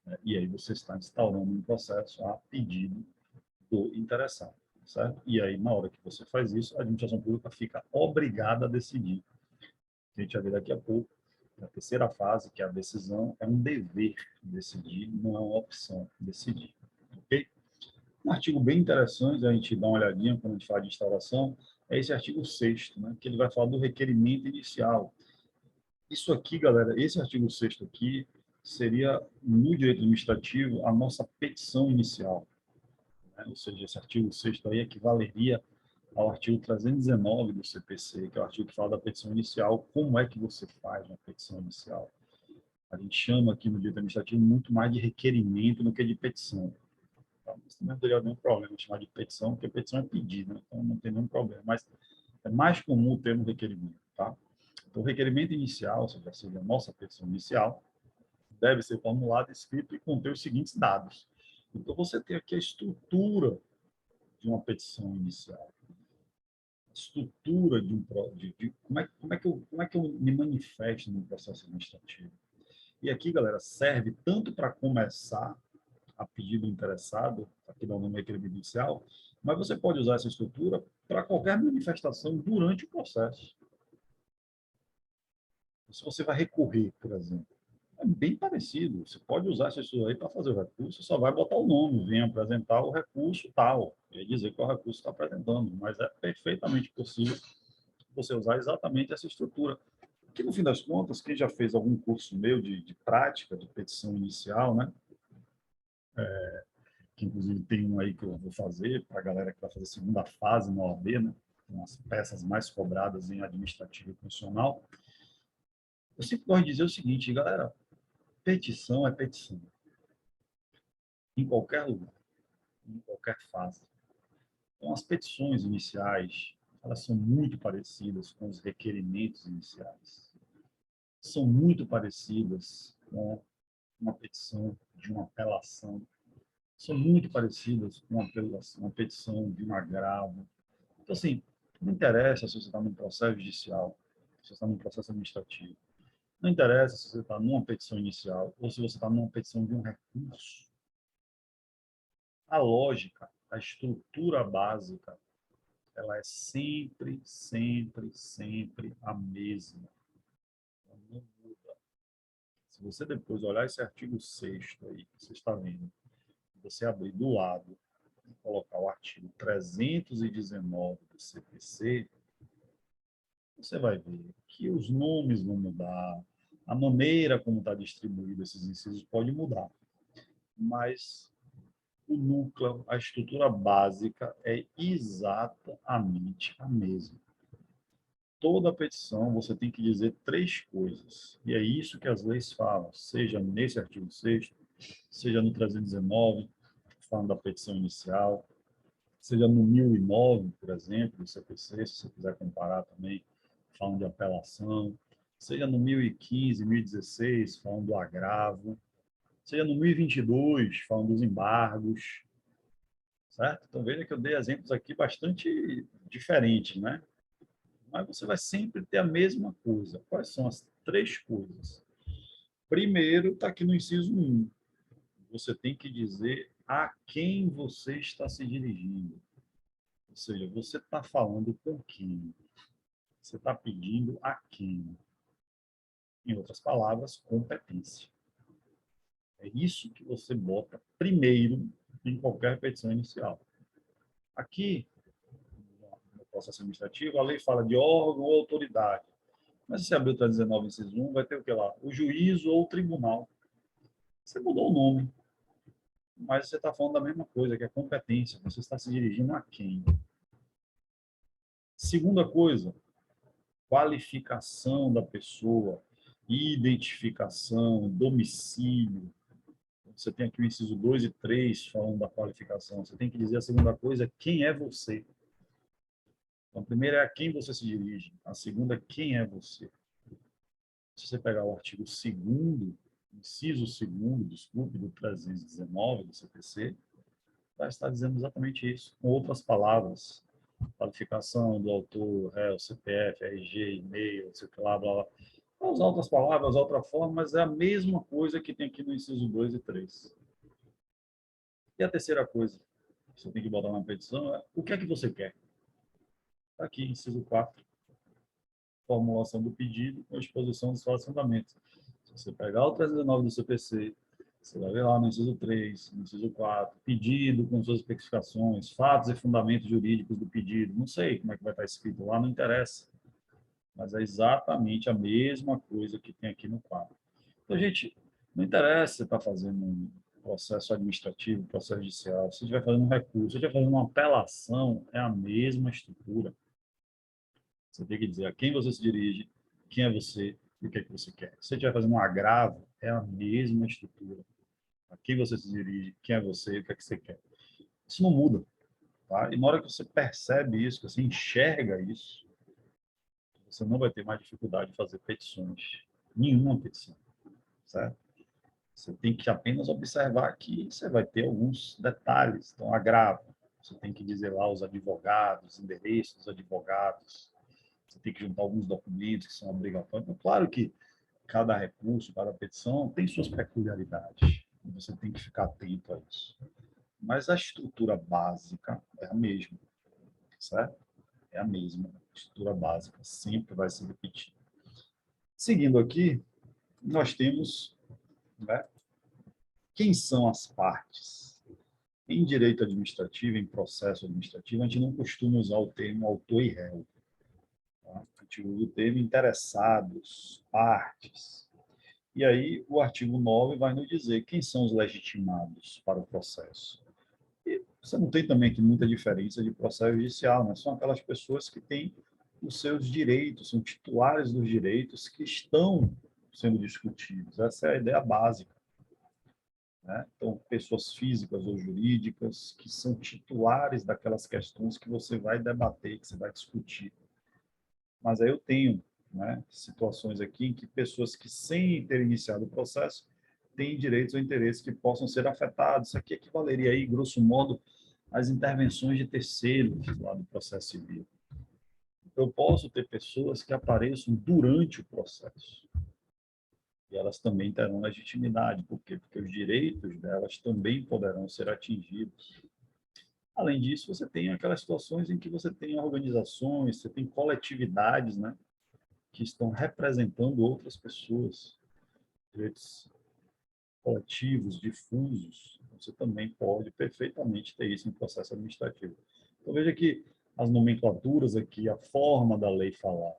Né? E aí você está instaurando um processo a pedido do interessado. Certo? E aí, na hora que você faz isso, a administração pública fica obrigada a decidir. A gente vai ver daqui a pouco, na terceira fase, que é a decisão, é um dever decidir, não é uma opção decidir. Ok? Um artigo bem interessante, a gente dá uma olhadinha quando a gente fala de instauração, é esse artigo 6º, né, que ele vai falar do requerimento inicial. Isso aqui, galera, esse artigo 6º aqui, seria, no direito administrativo, a nossa petição inicial. Né? Ou seja, esse artigo 6º aí equivaleria ao artigo 319 do CPC, que é o artigo que fala da petição inicial. Como é que você faz uma petição inicial? A gente chama aqui no direito administrativo muito mais de requerimento do que de petição. Tá? Mas também não teria nenhum problema chamar de petição, porque petição é pedido, né? Então não tem nenhum problema. Mas é mais comum o termo requerimento. Tá? Então, o requerimento inicial, ou seja, a nossa petição inicial, deve ser formulado, escrito e conter os seguintes dados. Então, você tem aqui a estrutura de uma petição inicial. A estrutura de como é que eu me manifesto no processo administrativo. E aqui, galera, serve tanto para começar a pedido do interessado, aqui dá o nome requerimento inicial, mas você pode usar essa estrutura para qualquer manifestação durante o processo. Se você vai recorrer, por exemplo, é bem parecido. Você pode usar isso aí para fazer o recurso, só vai botar o nome, vem apresentar o recurso tal, e dizer que o recurso está apresentando, mas é perfeitamente possível você usar exatamente essa estrutura. Que, no fim das contas, quem já fez algum curso meu de prática, de petição inicial, né? Que inclusive tem um aí que eu vou fazer para a galera que vai fazer a segunda fase na OAB, né? As peças mais cobradas em administrativo e funcional. Eu sempre gosto de dizer o seguinte, galera, petição é petição. Em qualquer lugar, em qualquer fase. Então, as petições iniciais, elas são muito parecidas com os requerimentos iniciais. São muito parecidas com uma petição de uma apelação. São muito parecidas com uma petição de um agravo. Então, assim, não interessa se você está num processo judicial, se você está num processo administrativo. Não interessa se você está numa petição inicial ou se você está numa petição de um recurso. A lógica, a estrutura básica, ela é sempre, sempre, sempre a mesma. Ela não muda. Se você depois olhar esse artigo 6º aí, que você está vendo, você abrir do lado e colocar o artigo 319 do CPC, você vai ver que os nomes vão mudar, a maneira como está distribuído esses incisos pode mudar, mas o núcleo, a estrutura básica é exatamente a mesma. Toda petição você tem que dizer três coisas, e é isso que as leis falam, seja nesse artigo 6º, seja no 319, falando da petição inicial, seja no 1009, por exemplo, do CPC, se você quiser comparar também, falando de apelação, seja no 1015, 1016, falando do agravo, seja no 1022, falando dos embargos, certo? Então veja que eu dei exemplos aqui bastante diferentes, né? Mas você vai sempre ter a mesma coisa. Quais são as três coisas? Primeiro, está aqui no inciso 1. Você tem que dizer a quem você está se dirigindo. Ou seja, você está falando com quem? Você está pedindo a quem? Em outras palavras, competência. É isso que você bota primeiro em qualquer petição inicial. Aqui, no processo administrativo, a lei fala de órgão ou autoridade. Mas se você abrir o 319, inciso 1, vai ter o que lá? O juízo ou o tribunal. Você mudou o nome, mas você está falando da mesma coisa, que é competência. Você está se dirigindo a quem? Segunda coisa, qualificação da pessoa, identificação, domicílio. Você tem aqui o inciso 2 e 3 falando da qualificação. Você tem que dizer a segunda coisa, quem é você? Então, a primeira é a quem você se dirige. A segunda, quem é você? Se você pegar o artigo 2º, inciso 2º, desculpe, do 319 do CPC, vai estar dizendo exatamente isso, com outras palavras. Qualificação do autor, réu, CPF, RG, e-mail, sei lá, blá, blá. Vai usar outras palavras, outra forma, mas é a mesma coisa que tem aqui no inciso 2 e 3. E a terceira coisa que você tem que botar na petição é o que é que você quer. Está aqui, inciso 4, formulação do pedido com exposição dos fatos e fundamentos. Se você pegar o 319 do CPC, você vai ver lá no inciso 3, no inciso 4, pedido com suas especificações, fatos e fundamentos jurídicos do pedido. Não sei como é que vai estar escrito lá, não interessa. Mas é exatamente a mesma coisa que tem aqui no quadro. Então, gente, não interessa se você está fazendo um processo administrativo, processo judicial, se você estiver fazendo um recurso, se você estiver fazendo uma apelação, é a mesma estrutura. Você tem que dizer a quem você se dirige, quem é você e o que é que você quer. Se você estiver fazendo um agravo, é a mesma estrutura. A quem você se dirige, quem é você e o que é que você quer. Isso não muda. Tá? E na hora que você percebe isso, que você enxerga isso, você não vai ter mais dificuldade de fazer petições. Nenhuma petição. Certo? Você tem que apenas observar que você vai ter alguns detalhes. Então, agravo. Você tem que dizer lá os advogados, endereços dos advogados. Você tem que juntar alguns documentos que são obrigatórios. Então, claro que cada recurso, cada petição tem suas peculiaridades. E você tem que ficar atento a isso. Mas a estrutura básica é a mesma, certo? É a mesma. A estrutura básica sempre vai se repetir. Seguindo aqui, nós temos, né, quem são as partes. Em direito administrativo, em processo administrativo, a gente não costuma usar o termo autor e réu. Tá? A gente usa o termo interessados, partes. E aí, o artigo 9 vai nos dizer quem são os legitimados para o processo. E você não tem também aqui muita diferença de processo judicial, né? São aquelas pessoas que têm os seus direitos, são titulares dos direitos que estão sendo discutidos. Essa é a ideia básica. Né? Então, pessoas físicas ou jurídicas que são titulares daquelas questões que você vai debater, que você vai discutir. Mas aí eu tenho, né, situações aqui em que pessoas que, sem ter iniciado o processo, têm direitos ou interesses que possam ser afetados. Isso aqui equivaleria aí, grosso modo, às intervenções de terceiros lá do processo civil. Eu posso ter pessoas que apareçam durante o processo. E elas também terão legitimidade. Por quê? Porque os direitos delas também poderão ser atingidos. Além disso, você tem aquelas situações em que você tem organizações, você tem coletividades, né, que estão representando outras pessoas, direitos coletivos, difusos. Você também pode perfeitamente ter isso em processo administrativo. Então, veja que as nomenclaturas aqui, a forma da lei falar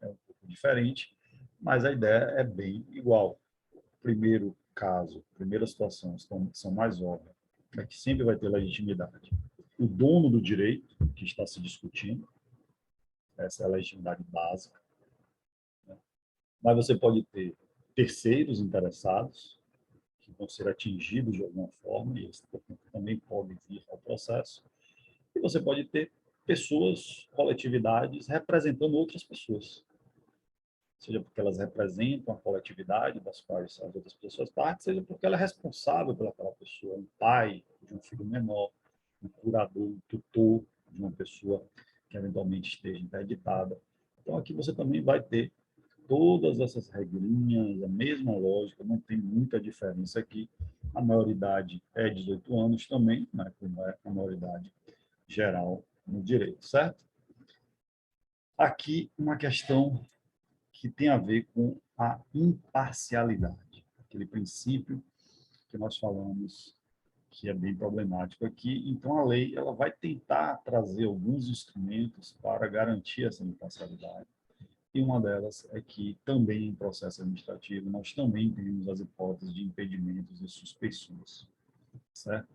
é um pouco diferente, mas a ideia é bem igual. Primeiro caso, primeira situação, são mais óbvias, é que sempre vai ter legitimidade. O dono do direito, que está se discutindo, essa é a legitimidade básica, né? Mas você pode ter terceiros interessados, que vão ser atingidos de alguma forma, e eles também podem vir ao processo, e você pode ter pessoas, coletividades, representando outras pessoas, seja porque elas representam a coletividade das quais as outras pessoas partem, seja porque ela é responsável pelaquela pessoa, um pai de um filho menor, um curador, um tutor de uma pessoa que eventualmente esteja interditada. Então, aqui você também vai ter todas essas regrinhas, a mesma lógica, não tem muita diferença aqui. A maioridade é 18 anos também, né, como é a maioridade geral no direito, certo? Aqui, uma questão que tem a ver com a imparcialidade, aquele princípio que nós falamos que é bem problemático aqui. Então, a lei ela vai tentar trazer alguns instrumentos para garantir essa imparcialidade. E uma delas é que também em processo administrativo nós também temos as hipóteses de impedimentos e suspeições, certo?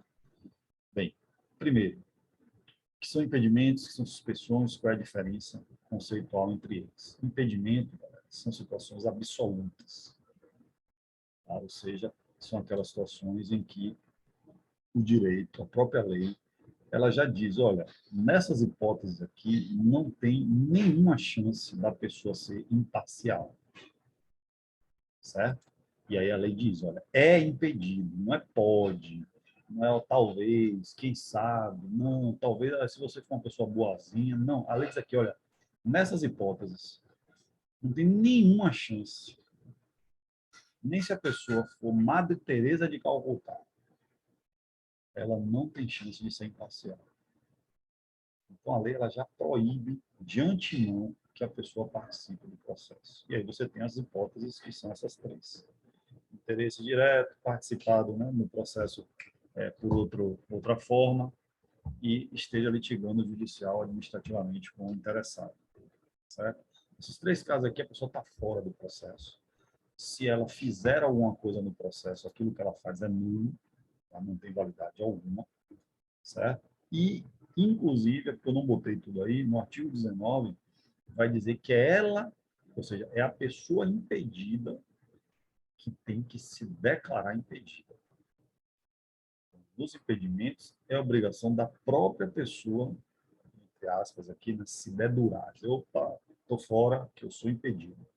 Bem, primeiro, o que são impedimentos, o que são suspeições, qual é a diferença conceitual entre eles? Impedimento, galera, são situações absolutas, tá? Ou seja, são aquelas situações em que o direito, a própria lei, ela já diz, olha, nessas hipóteses aqui não tem nenhuma chance da pessoa ser imparcial, certo? E aí a lei diz, olha, é impedido, não é pode, não é talvez, quem sabe, não, talvez se você for uma pessoa boazinha, não. A lei diz aqui, olha, nessas hipóteses não tem nenhuma chance, nem se a pessoa for Madre Teresa de Calcutá, ela não tem chance de ser imparcial. Então, a lei ela já proíbe de antemão que a pessoa participe do processo. E aí você tem as hipóteses que são essas três. Interesse direto, participado, né, no processo por outra forma, e esteja litigando judicial administrativamente com o interessado. Certo? Esses três casos aqui, a pessoa está fora do processo. Se ela fizer alguma coisa no processo, aquilo que ela faz é nulo, tá? Não tem validade alguma, certo? E, inclusive, porque eu não botei tudo aí, no artigo 19, vai dizer que é ela, ou seja, é a pessoa impedida que tem que se declarar impedida. Nos impedimentos, é obrigação da própria pessoa, entre aspas, aqui, né, se dedurar. Opa, estou fora, que eu sou impedido.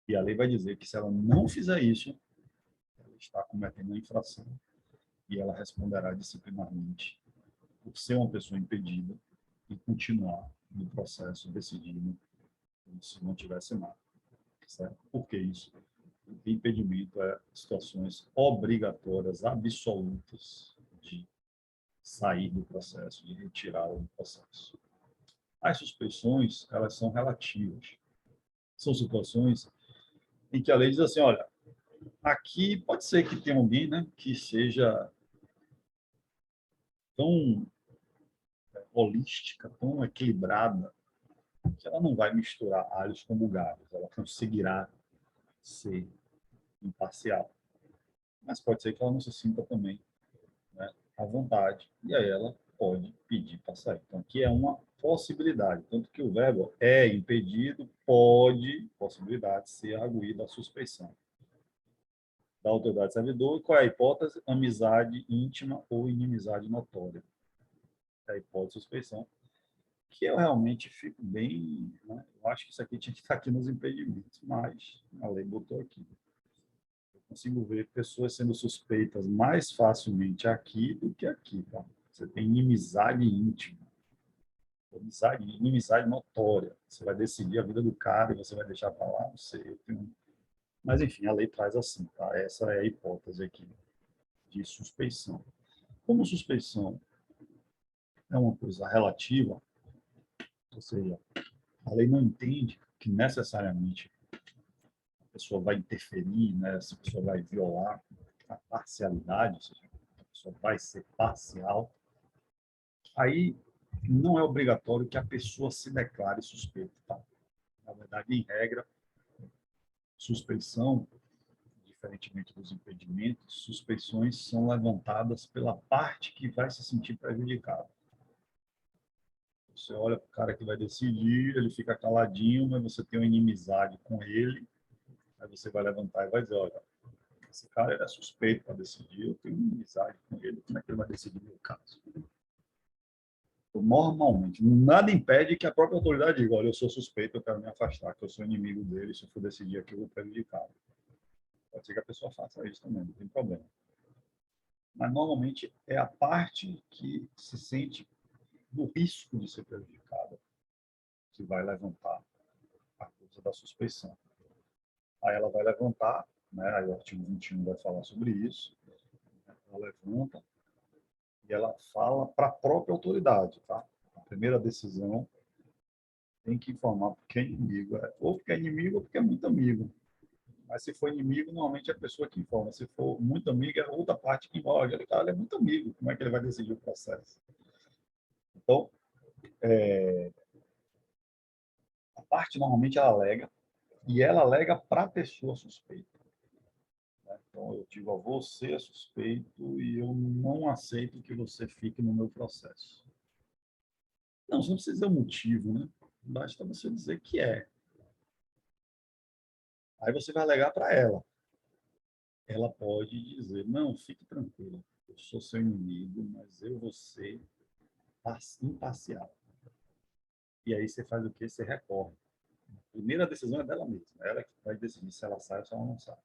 E a lei vai dizer que se ela não fizer isso, ela está cometendo uma infração e ela responderá disciplinarmente por ser uma pessoa impedida e continuar no processo decidindo como se não tivesse nada. Certo? Por que isso? Porque impedimento é situações obrigatórias, absolutas, de sair do processo, de retirá-la do processo. As suspeições, elas são relativas. São situações em que a lei diz assim, olha, aqui pode ser que tenha alguém, né, que seja tão holística, tão equilibrada, que ela não vai misturar alhos com bugalhos, ela conseguirá ser imparcial. Mas pode ser que ela não se sinta também, né, à vontade, e aí ela pode pedir para sair. Então, aqui é uma possibilidade, tanto que o verbo é impedido, pode, possibilidade, ser arguída a suspeição da autoridade servidor. E qual é a hipótese? Amizade íntima ou inimizade notória. É a hipótese de suspeição, que eu realmente fico bem, né? Eu acho que isso aqui tinha que estar aqui nos impedimentos, mas a lei botou aqui. Eu consigo ver pessoas sendo suspeitas mais facilmente aqui do que aqui, tá? Você tem inimizade íntima, inimizade notória. Você vai decidir a vida do cara e você vai deixar para lá, não sei. Mas, enfim, a lei traz assim, tá? Essa é a hipótese aqui de suspeição. Como suspeição é uma coisa relativa, ou seja, a lei não entende que necessariamente a pessoa vai interferir, né? Se a pessoa vai violar a parcialidade, ou seja, a pessoa vai ser parcial, aí não é obrigatório que a pessoa se declare suspeita. Tá? Na verdade, em regra, suspeição, diferentemente dos impedimentos, suspeições são levantadas pela parte que vai se sentir prejudicada. Você olha para o cara que vai decidir, ele fica caladinho, mas você tem uma inimizade com ele, aí você vai levantar e vai dizer, olha, esse cara é suspeito para decidir, eu tenho inimizade com ele, como é que ele vai decidir no meu caso? Normalmente, nada impede que a própria autoridade diga, olha, eu sou suspeito, eu quero me afastar, que eu sou inimigo dele, se eu for decidir aqui, eu vou prejudicá-lo. Pode ser que a pessoa faça isso também, não tem problema. Mas, normalmente, é a parte que se sente no risco de ser prejudicada que vai levantar a coisa da suspeição. Aí ela vai levantar, né? Aí o artigo 21 vai falar sobre isso, ela levanta e ela fala para a própria autoridade, tá? primeira decisão tem que informar porque é inimigo. Ou porque é inimigo ou porque é muito amigo. Mas se for inimigo, normalmente é a pessoa que informa. Se for muito amigo, é a outra parte que informa. Ele, cara, ele é muito amigo. Como é que ele vai decidir o processo? Então, a parte normalmente ela alega, e ela alega para a pessoa suspeita. Então, eu digo a você é suspeito e eu não aceito que você fique no meu processo. Não, você não precisa dizer o motivo, né? Basta você dizer que é. Aí você vai alegar para ela. Ela pode dizer, não, fique tranquila, eu sou seu inimigo, mas eu vou ser imparcial. E aí você faz o quê? Você recorre. A primeira decisão é dela mesma, ela que vai decidir se ela sai ou se ela não sai.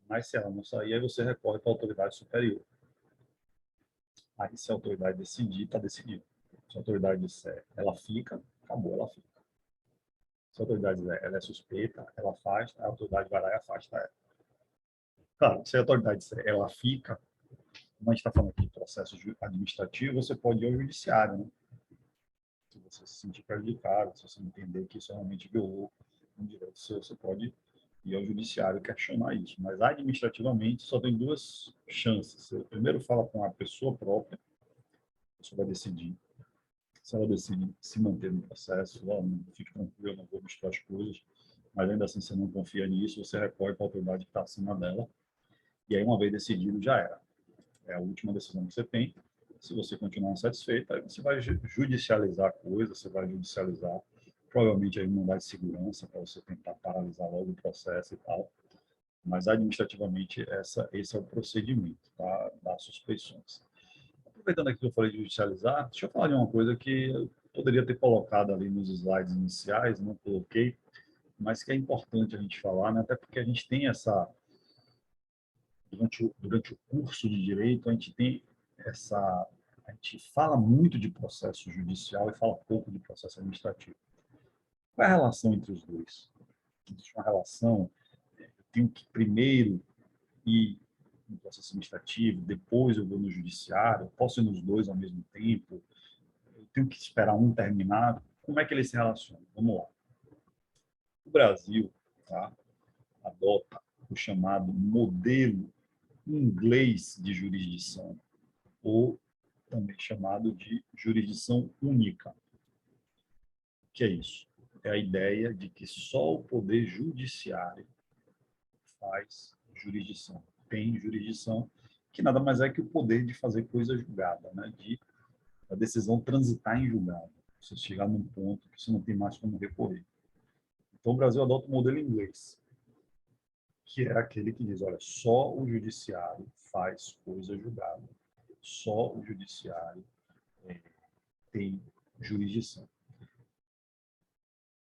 Mas se ela não sair, aí você recorre para a autoridade superior. Aí se a autoridade decidir, está decidido. Se a autoridade disser, ela fica, acabou, ela fica. Se a autoridade dizer, ela é suspeita, ela afasta, a autoridade vai lá e afasta ela. Claro, se a autoridade disser, ela fica, como a gente está falando aqui de processo administrativo, você pode ir ao judiciário, né? Se você se sentir prejudicado, se você entender que isso realmente violou um direito seu, você pode ir ao judiciário questionar isso. Mas administrativamente só tem duas chances. Você primeiro fala com a pessoa própria, a pessoa vai decidir. Se ela decide se manter no processo, não fique tranquilo, eu não vou misturar as coisas, mas ainda assim você não confia nisso, você recorre para a autoridade que está acima dela, e aí uma vez decidido já era. É a última decisão que você tem. Se você continuar insatisfeito, aí você vai judicializar a coisa, você vai judicializar, provavelmente aí um mandado de segurança para você tentar paralisar logo o processo e tal. Mas administrativamente esse é o procedimento, tá? Das suspeições. Aproveitando aqui que eu falei de judicializar, deixa eu falar de uma coisa que eu poderia ter colocado ali nos slides iniciais, não coloquei, mas que é importante a gente falar, né? Até porque a gente tem essa durante o curso de direito, a gente tem a gente fala muito de processo judicial e fala pouco de processo administrativo. Qual é a relação entre os dois? Existe uma relação, eu tenho que primeiro ir no processo administrativo, depois eu vou no judiciário, eu posso ir nos dois ao mesmo tempo, eu tenho que esperar um terminar. Como é que eles se relacionam? Vamos lá. O Brasil, tá, adota o chamado modelo inglês de jurisdição, ou também chamado de jurisdição única. O que é isso? É a ideia de que só o poder judiciário faz jurisdição. Tem jurisdição, que nada mais é que o poder de fazer coisa julgada, né? De a decisão transitar em julgado. Você chegar num ponto que você não tem mais como recorrer. Então, o Brasil adota o modelo inglês, que é aquele que diz, olha, só o judiciário faz coisa julgada. Só o judiciário tem jurisdição.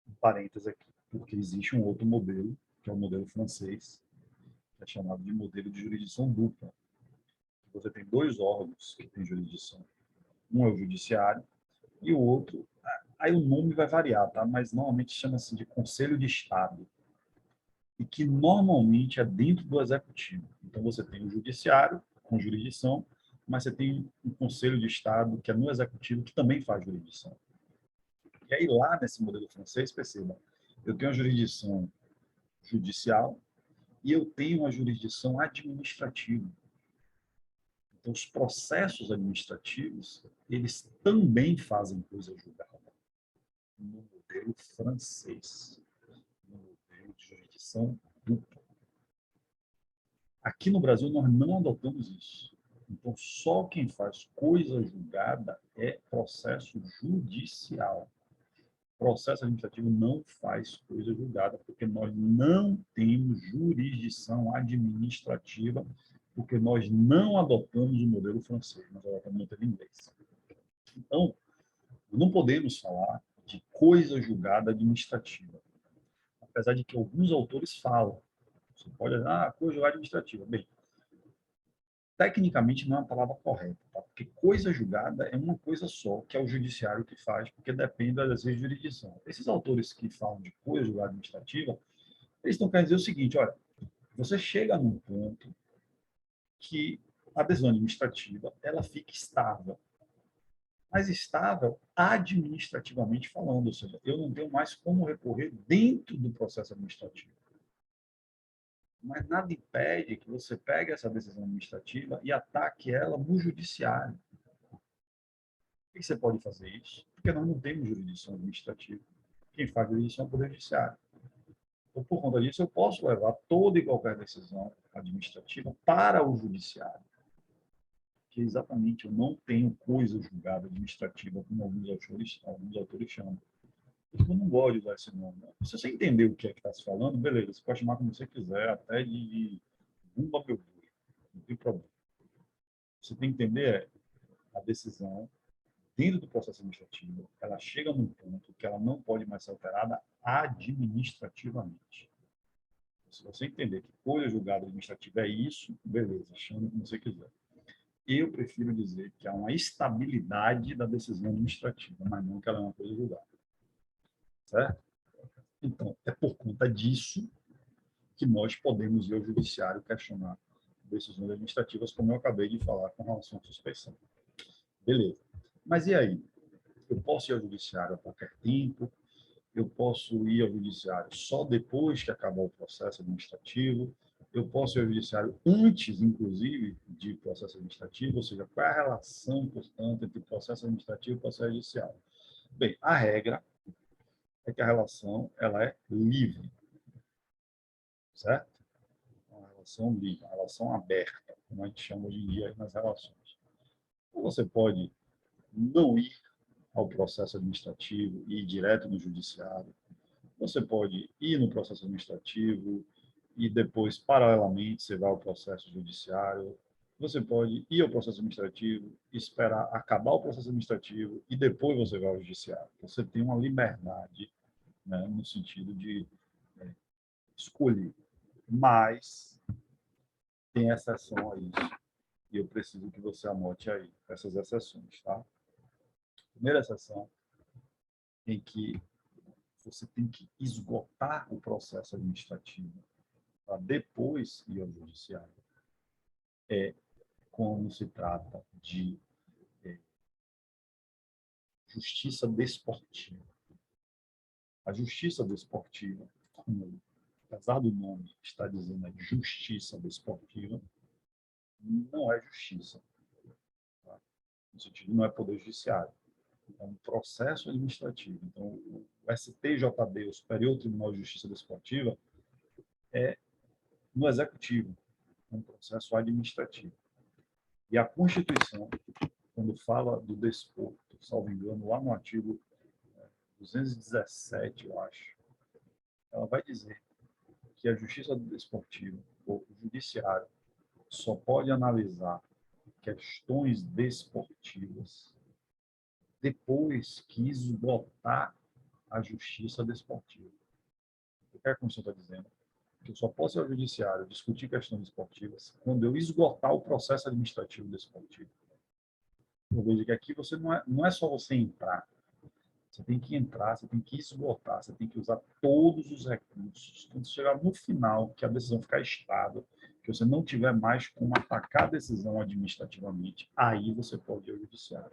Um parênteses aqui, porque existe um outro modelo, que é o modelo francês, que é chamado de modelo de jurisdição dupla. Você tem dois órgãos que têm jurisdição. Um é o judiciário e o outro, aí o nome vai variar, tá? Mas normalmente chama-se de Conselho de Estado, e que normalmente é dentro do executivo. Então você tem o judiciário com jurisdição, mas você tem um Conselho de Estado que é no executivo que também faz jurisdição. E aí lá nesse modelo francês, perceba, eu tenho a jurisdição judicial e eu tenho a jurisdição administrativa. Então, os processos administrativos, eles também fazem coisa julgada no modelo francês, no modelo de jurisdição dupla. Aqui no Brasil, nós não adotamos isso. Então, só quem faz coisa julgada é processo judicial. Processo administrativo não faz coisa julgada, porque nós não temos jurisdição administrativa, porque nós não adotamos o modelo francês, nós adotamos o modelo inglês. Então, não podemos falar de coisa julgada administrativa, apesar de que alguns autores falam. Você pode dizer, coisa julgada administrativa. Bem, tecnicamente não é uma palavra correta, tá? Porque coisa julgada é uma coisa só, que é o judiciário que faz, porque depende das vezes de jurisdição. Esses autores que falam de coisa julgada administrativa, eles estão querendo dizer o seguinte, olha, você chega num ponto que a decisão administrativa ela fica estável. mais estável administrativamente falando, ou seja, eu não tenho mais como recorrer dentro do processo administrativo. Mas nada impede que você pegue essa decisão administrativa e ataque ela no judiciário. Por que você pode fazer isso? Porque nós não temos jurisdição administrativa. Quem faz jurisdição é o Poder Judiciário. Então, por conta disso, eu posso levar toda e qualquer decisão administrativa para o judiciário, que exatamente eu não tenho coisa julgada administrativa, como alguns autores chamam. Eu não gosto de usar esse nome. Se você entender o que é que está se falando, beleza, você pode chamar como você quiser, até de bumba meu boi, não tem problema. Você tem que entender a decisão dentro do processo administrativo, ela chega num ponto que ela não pode mais ser alterada administrativamente. Se você entender que coisa julgada administrativa é isso, beleza, chame como você quiser. Eu prefiro dizer que há uma estabilidade da decisão administrativa, mas não que ela é uma coisa julgada. Certo? Então, é por conta disso que nós podemos ir ao judiciário questionar decisões administrativas, como eu acabei de falar com relação à suspeição. Beleza. Mas e aí? Eu posso ir ao judiciário a qualquer tempo? Eu posso ir ao judiciário só depois que acabar o processo administrativo? Eu posso ir ao judiciário antes, inclusive, de processo administrativo? Ou seja, qual é a relação, portanto, entre processo administrativo e processo judicial? Bem, a regra é que a relação ela é livre, certo? Uma relação livre, uma relação aberta, como a gente chama hoje em dia nas relações. Então, você pode não ir ao processo administrativo e ir direto no judiciário. Você pode ir no processo administrativo e depois, paralelamente, você vai ao processo judiciário. Você pode ir ao processo administrativo, esperar acabar o processo administrativo e depois você vai ao judiciário. Você tem uma liberdade, né, no sentido de escolher. Mas tem exceção a isso. E eu preciso que você anote aí essas exceções, tá? Primeira exceção em que você tem que esgotar o processo administrativo para depois ir ao judiciário. É quando se trata de justiça desportiva. A justiça desportiva, apesar do nome estar dizendo justiça desportiva, não é justiça. Tá? No sentido, não é poder judiciário. É um processo administrativo. Então, o STJD, o Superior Tribunal de Justiça Desportiva, é no executivo, é um processo administrativo. E a Constituição, quando fala do desporto, salvo engano, lá no artigo 217, eu acho, ela vai dizer que a justiça desportiva, ou o judiciário, só pode analisar questões desportivas depois que esgotar a justiça desportiva. O que a Constituição está dizendo? Que eu só posso ir ao judiciário discutir questões desportivas quando eu esgotar o processo administrativo desportivo. Eu vejo que aqui você não é só você entrar. Você tem que entrar, você tem que esgotar, você tem que usar todos os recursos. Quando chegar no final, que a decisão ficar estável, que você não tiver mais como atacar a decisão administrativamente, aí você pode ir ao judiciário.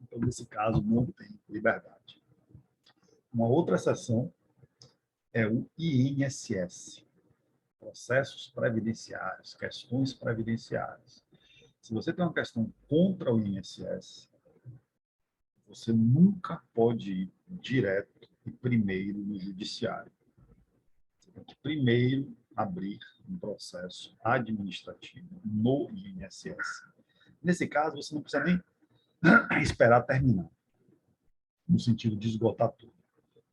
Então, nesse caso, não tem liberdade. Uma outra exceção é o INSS, processos previdenciários, questões previdenciárias. Se você tem uma questão contra o INSS, você nunca pode ir direto e primeiro no judiciário. Você tem que primeiro abrir um processo administrativo no INSS. Nesse caso, você não precisa nem esperar terminar, no sentido de esgotar tudo.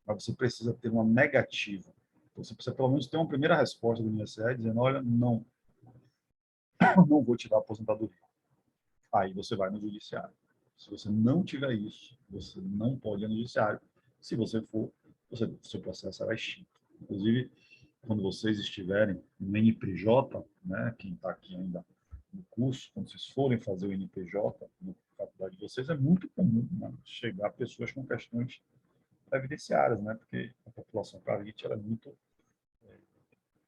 Mas você precisa ter uma negativa. Você precisa, pelo menos, ter uma primeira resposta do INSS dizendo, olha, não vou te dar aposentadoria. Aí você vai no judiciário. Se você não tiver isso, você não pode ir no judiciário. Se você for, seu processo será extinto. Inclusive, quando vocês estiverem no NPJ, né, quem está aqui ainda no curso, quando vocês forem fazer o NPJ, na faculdade de vocês, é muito comum, né, chegar pessoas com questões previdenciárias, né, porque a população carente ela é muito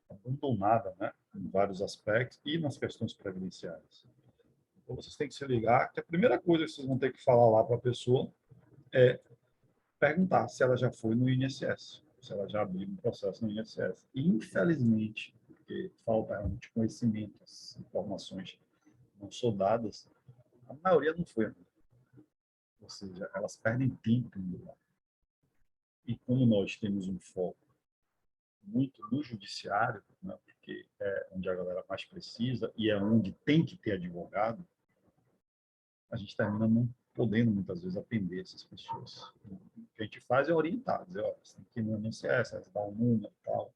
abandonada, né, em vários aspectos e nas questões previdenciárias. Então, vocês têm que se ligar que a primeira coisa que vocês vão ter que falar lá para a pessoa é perguntar se ela já foi no INSS, se ela já abriu um processo no INSS. E, infelizmente, porque falta realmente conhecimento, as informações não são dadas, a maioria não foi. Ou seja, elas perdem tempo indo lá. E como nós temos um foco muito no judiciário, né, porque é onde a galera mais precisa e é onde tem que ter advogado, a gente termina não podendo, muitas vezes, atender essas pessoas. O que a gente faz é orientar, dizer, olha, você tem que ir no INSS, você dá um número e tal,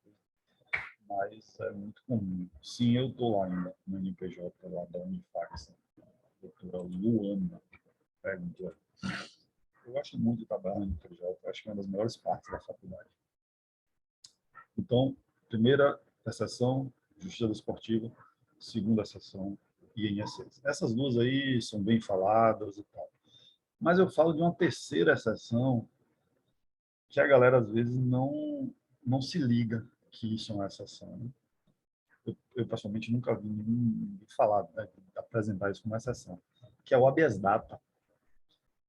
mas é muito comum. Sim, eu estou lá ainda no NPJ, lá da Unifax, a doutora Luana, perguntou. Eu gosto muito de trabalhar no NPJ, acho que é uma das melhores partes da faculdade. Então, primeira sessão, Justiça Desportiva, segunda sessão, INSS. Essas duas aí são bem faladas e tal. Mas eu falo de uma terceira exceção que a galera, às vezes, não se liga que isso é uma exceção. Né? Eu, pessoalmente, nunca vi ninguém falar, né, apresentar isso como exceção, que é o habeas data.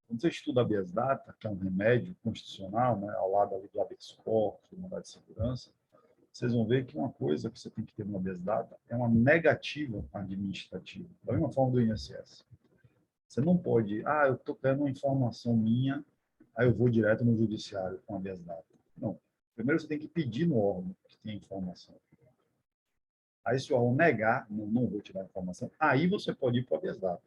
Quando você estuda habeas data, que é um remédio constitucional, né, ao lado ali do habeas corpus, do mandado de segurança, vocês vão ver que uma coisa que você tem que ter no habeas data é uma negativa administrativa, da mesma forma do INSS. Você não pode, eu estou querendo uma informação minha, aí eu vou direto no judiciário com habeas data. Não. Primeiro você tem que pedir no órgão que tem a informação. Aí se o órgão negar, não vou tirar a informação, aí você pode ir para o habeas data.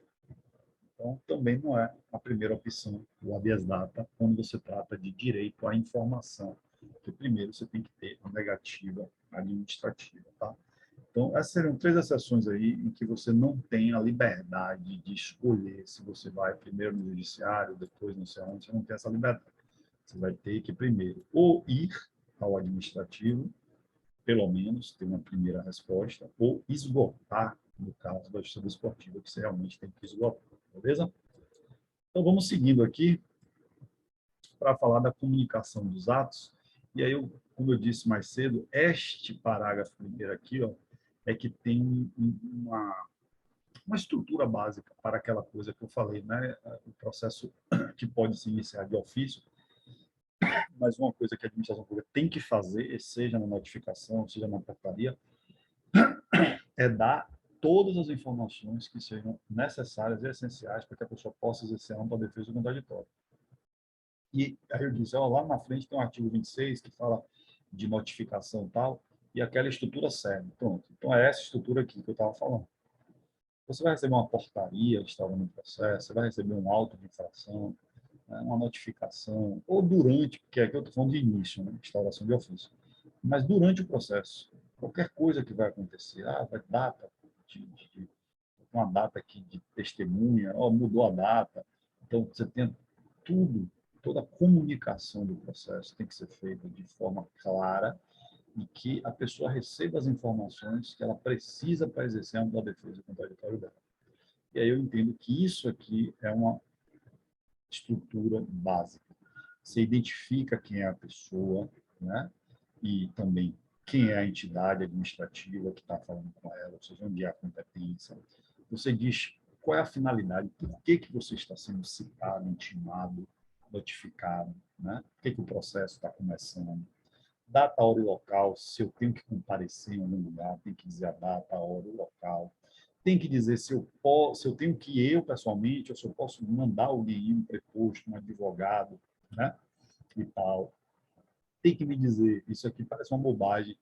Então, também não é a primeira opção o habeas data quando você trata de direito à informação. Porque primeiro você tem que ter a negativa administrativa, tá? Então, essas seriam três exceções aí em que você não tem a liberdade de escolher se você vai primeiro no judiciário, depois não sei onde, você não tem essa liberdade. Você vai ter que primeiro ou ir ao administrativo, pelo menos ter uma primeira resposta, ou esgotar, no caso da justiça desportiva, que você realmente tem que esgotar, beleza? Então, vamos seguindo aqui para falar da comunicação dos atos. E aí, como eu disse mais cedo, este parágrafo primeiro aqui, ó, é que tem uma estrutura básica para aquela coisa que eu falei, né? O processo que pode se iniciar de ofício, mas uma coisa que a administração pública tem que fazer, seja na notificação, seja na portaria, é dar todas as informações que sejam necessárias e essenciais para que a pessoa possa exercer a ampla defesa do contraditório. E aí eu disse, lá na frente tem um artigo 26 que fala de notificação e tal, e aquela estrutura serve. Pronto. Então é essa estrutura aqui que eu estava falando. Você vai receber uma portaria instaurando um processo, você vai receber um auto de infração, né, uma notificação, ou durante, porque aqui eu estou falando de início, né, instauração de ofício, mas durante o processo, qualquer coisa que vai acontecer, vai data, uma data aqui de testemunha, mudou a data, então você tem tudo, toda a comunicação do processo tem que ser feita de forma clara e que a pessoa receba as informações que ela precisa para exercer a ampla defesa contraditória dela. E aí eu entendo que isso aqui é uma estrutura básica. Você identifica quem é a pessoa, né? E também quem é a entidade administrativa que está falando com ela, ou seja, onde há competência. Você diz qual é a finalidade, por que você está sendo citado, intimado, notificado, né? Por que o processo está começando. Data, hora e local, se eu tenho que comparecer em algum lugar, tem que dizer a data, a hora e o local. Tem que dizer se eu posso, se eu tenho que ir eu pessoalmente, ou se eu posso mandar alguém, um preposto, um advogado, né? E tal. Tem que me dizer, isso aqui parece uma bobagem,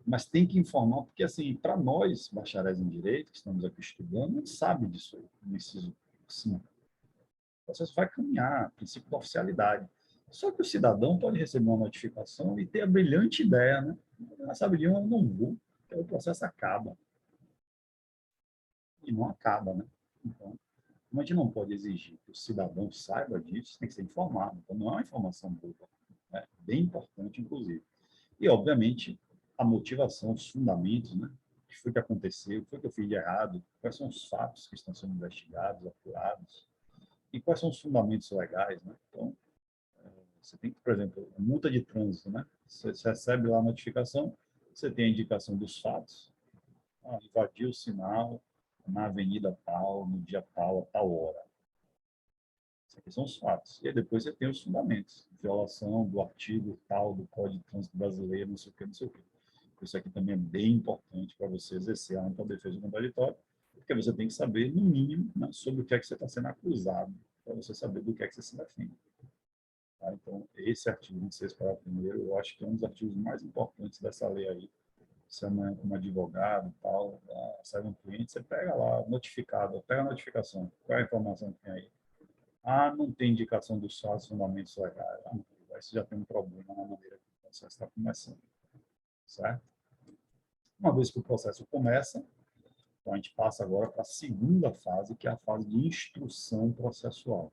mas tem que informar, porque assim, para nós, bacharéis em direito, que estamos aqui estudando, não sabe disso aí, no inciso 5. O processo vai caminhar, princípio da oficialidade. Só que o cidadão pode receber uma notificação e ter a brilhante ideia, né? Sabe de um, eu não vou, porque o processo acaba. E não acaba, né? Então, como a gente não pode exigir que o cidadão saiba disso, tem que ser informado. Então, não é uma informação boba. É bem importante, inclusive. E, obviamente, a motivação, os fundamentos, né? O que foi que aconteceu, o que foi que eu fiz de errado, quais são os fatos que estão sendo investigados, apurados, e quais são os fundamentos legais, né? Então, você tem que, por exemplo, multa de trânsito, né? Você recebe lá a notificação, Você tem a indicação dos fatos. Invadiu o sinal na avenida tal, no dia tal, a tal hora. Isso aqui são os fatos. E aí depois você tem os fundamentos. Violação do artigo tal, do Código de Trânsito Brasileiro, não sei o que, não sei o que. Isso aqui também é bem importante para você exercer a ampla defesa contraditória, porque você tem que saber, no mínimo, né, sobre o que é que você está sendo acusado, para você saber do que é que você se defende. Tá? Então, esse artigo 26, parágrafo primeiro, eu acho que é um dos artigos mais importantes dessa lei aí. Você amanhã, como advogado e tal, sai um cliente, você pega lá, notificado, pega a notificação, qual é a informação que tem aí? Não tem indicação dos fatos, fundamentos legais. Aí você já tem um problema na maneira que o processo está começando, certo? Uma vez que o processo começa, então a gente passa agora para a segunda fase, que é a fase de instrução processual,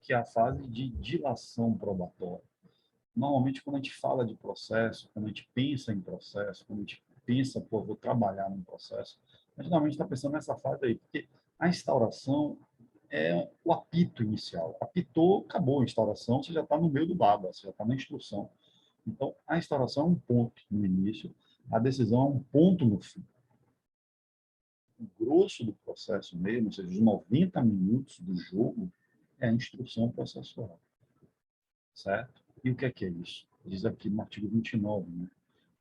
que é a fase de dilação probatória. Normalmente, quando a gente fala de processo, quando a gente pensa em processo, quando a gente pensa, pô, vou trabalhar num processo, a gente normalmente está pensando nessa fase aí, porque a instauração é o apito inicial. Apitou, acabou a instauração, você já está no meio do baba, você já está na instrução. Então, a instauração é um ponto no início, a decisão é um ponto no fim. O grosso do processo mesmo, ou seja, os 90 minutos do jogo, é a instrução processual. Certo? E o que é isso? Diz aqui no artigo 29, né?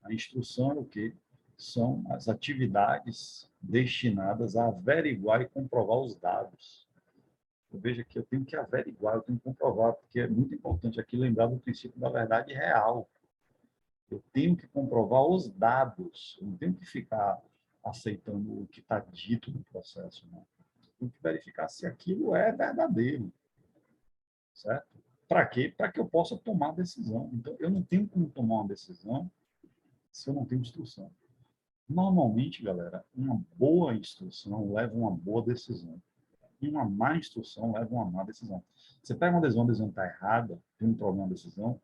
A instrução é o quê? São as atividades destinadas a averiguar e comprovar os dados. Eu vejo que eu tenho que averiguar, eu tenho que comprovar, porque é muito importante aqui lembrar do princípio da verdade real. Eu tenho que comprovar os dados, eu não tenho que ficar aceitando o que está dito no processo. Não. Eu tenho que verificar se aquilo é verdadeiro, certo? Para quê? Para que eu possa tomar decisão. Então, eu não tenho como tomar uma decisão se eu não tenho instrução. Normalmente, galera, uma boa instrução leva uma boa decisão. E uma má instrução leva uma má decisão. Você pega uma decisão está errada, tem um problema na decisão,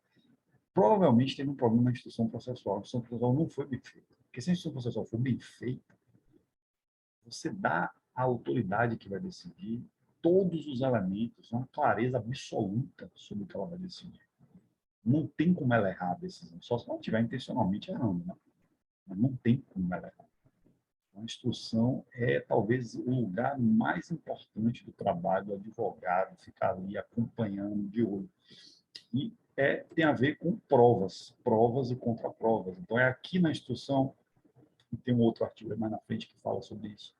provavelmente teve um problema na instrução processual. A instrução processual não foi bem feita. Porque se a instrução processual for bem feita, você dá à autoridade que vai decidir todos os elementos, uma clareza absoluta sobre o que ela vai decidir. Não tem como ela errar a decisão, só se ela estiver intencionalmente errando, né? Mas não tem como ela errar. A instrução é talvez o lugar mais importante do trabalho do advogado, ficar ali acompanhando de olho. E tem a ver com provas, provas e contraprovas. Então, é aqui na instrução, e tem um outro artigo mais na frente que fala sobre isso,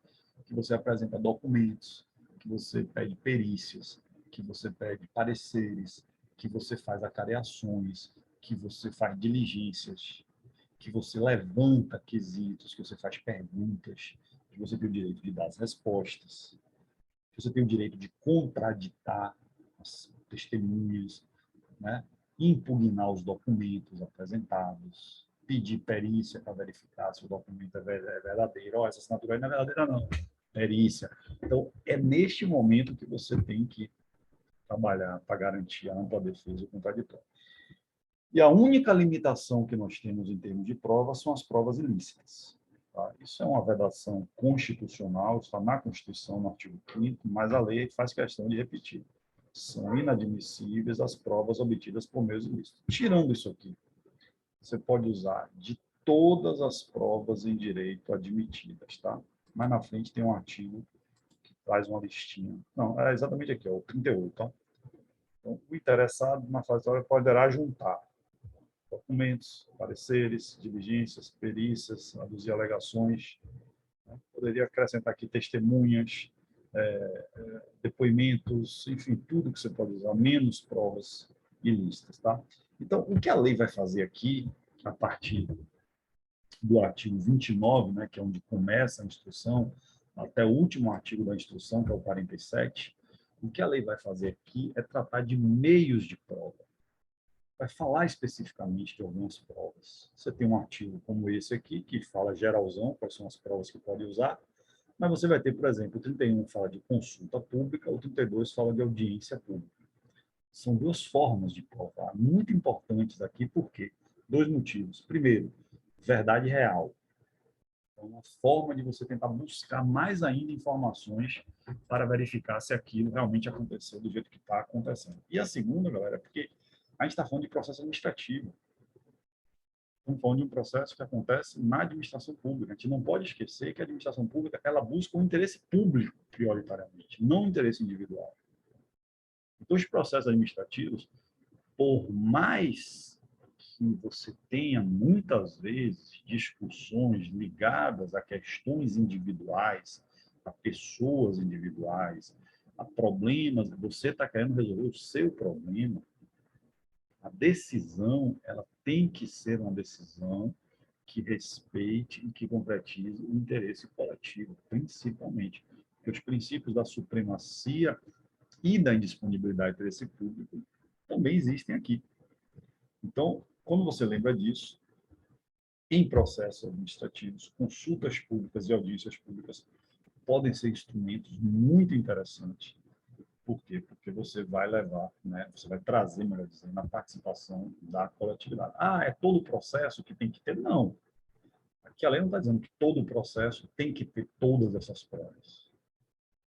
que você apresenta documentos, que você pede perícias, que você pede pareceres, que você faz acareações, que você faz diligências, que você levanta quesitos, que você faz perguntas, que você tem o direito de dar as respostas, que você tem o direito de contraditar as testemunhas, né? Impugnar os documentos apresentados, pedir perícia para verificar se o documento é verdadeiro. Oh, essa assinatura aí não é verdadeira, não. Perícia. Então, é neste momento que você tem que trabalhar para garantir a ampla defesa contraditória. E a única limitação que nós temos em termos de provas são as provas ilícitas. Tá? Isso é uma vedação constitucional, está na Constituição, no artigo 5º, mas a lei faz questão de repetir. São inadmissíveis as provas obtidas por meios ilícitos. Tirando isso aqui, você pode usar de todas as provas em direito admitidas, tá? Mais na frente tem um artigo que traz uma listinha. Não, é exatamente aqui, ó, o 38, tá? Então, o interessado na fase teórica poderá juntar documentos, pareceres, diligências, perícias, aduzir alegações. Né? Poderia acrescentar aqui testemunhas, depoimentos, enfim, tudo que você pode usar, menos provas ilícitas. Tá? Então, o que a lei vai fazer aqui, a partir do artigo 29, né, que é onde começa a instrução, até o último artigo da instrução, que é o 47, o que a lei vai fazer aqui é tratar de meios de prova. Vai falar especificamente de algumas provas. Você tem um artigo como esse aqui, que fala geralzão, quais são as provas que pode usar, mas você vai ter, por exemplo, o 31 fala de consulta pública, o 32 fala de audiência pública. São duas formas de provar, muito importantes aqui, por quê? Dois motivos. Primeiro, verdade real. É uma forma de você tentar buscar mais ainda informações para verificar se aquilo realmente aconteceu do jeito que está acontecendo. E a segunda, galera, é porque a gente está falando de processo administrativo. Estamos falando de um processo que acontece na administração pública. A gente não pode esquecer que a administração pública ela busca o interesse público, prioritariamente, não o interesse individual. Então, os processos administrativos, por mais que você tenha, muitas vezes, discussões ligadas a questões individuais, a pessoas individuais, a problemas, você está querendo resolver o seu problema, a decisão ela tem que ser uma decisão que respeite e que concretize o interesse coletivo, principalmente. Porque os princípios da supremacia e da indisponibilidade do interesse público também existem aqui. Então, quando você lembra disso, em processos administrativos, consultas públicas e audiências públicas podem ser instrumentos muito interessantes. Por quê? Porque você vai levar, né, você vai trazer, melhor dizendo, a participação da coletividade. Ah, é todo o processo que tem que ter? Não. Aqui a lei não está dizendo que todo o processo tem que ter todas essas provas.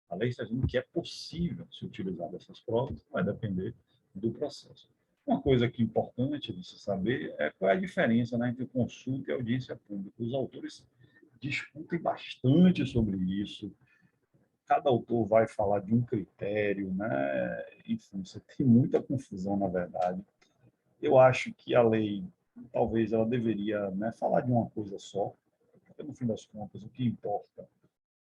A lei está dizendo que é possível se utilizar dessas provas, vai depender do processo. Uma coisa que é importante de se saber é qual é a diferença, né, entre consulta e audiência pública. Os autores discutem bastante sobre isso. Cada autor vai falar de um critério, né? Enfim, você tem muita confusão, na verdade. Eu acho que a lei, talvez, ela deveria, né, falar de uma coisa só, porque, no fim das contas, o que importa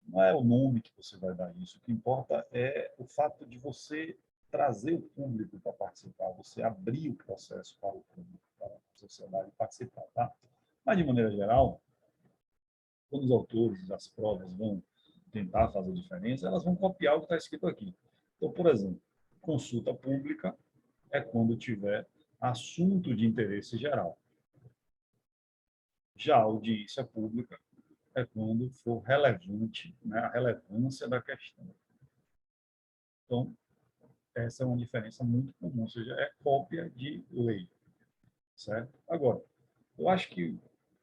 não é o nome que você vai dar isso, o que importa é o fato de você trazer o público para participar, você abrir o processo para o público, para a sociedade participar, tá? Mas, de maneira geral, quando os autores das provas vão tentar fazer diferença, elas vão copiar o que está escrito aqui. Então, por exemplo, consulta pública é quando tiver assunto de interesse geral. Já a audiência pública é quando for relevante, né, a relevância da questão. Então, essa é uma diferença muito comum, ou seja, é cópia de lei, certo? Agora, eu acho que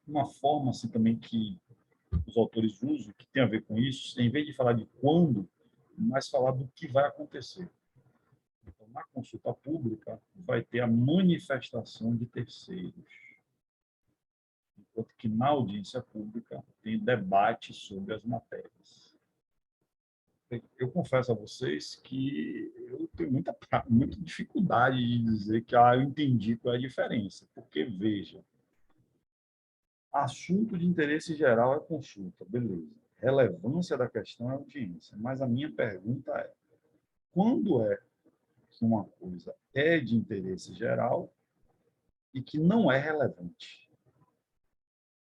uma forma assim também que os autores usam, que tem a ver com isso, em vez de falar de quando, mas falar do que vai acontecer. Então, na consulta pública, vai ter a manifestação de terceiros, enquanto que na audiência pública tem debate sobre as matérias. Eu confesso a vocês que eu tenho muita dificuldade de dizer que eu entendi qual é a diferença, porque, veja, assunto de interesse geral é consulta, beleza. Relevância da questão é audiência, mas a minha pergunta é, quando é que uma coisa é de interesse geral e que não é relevante?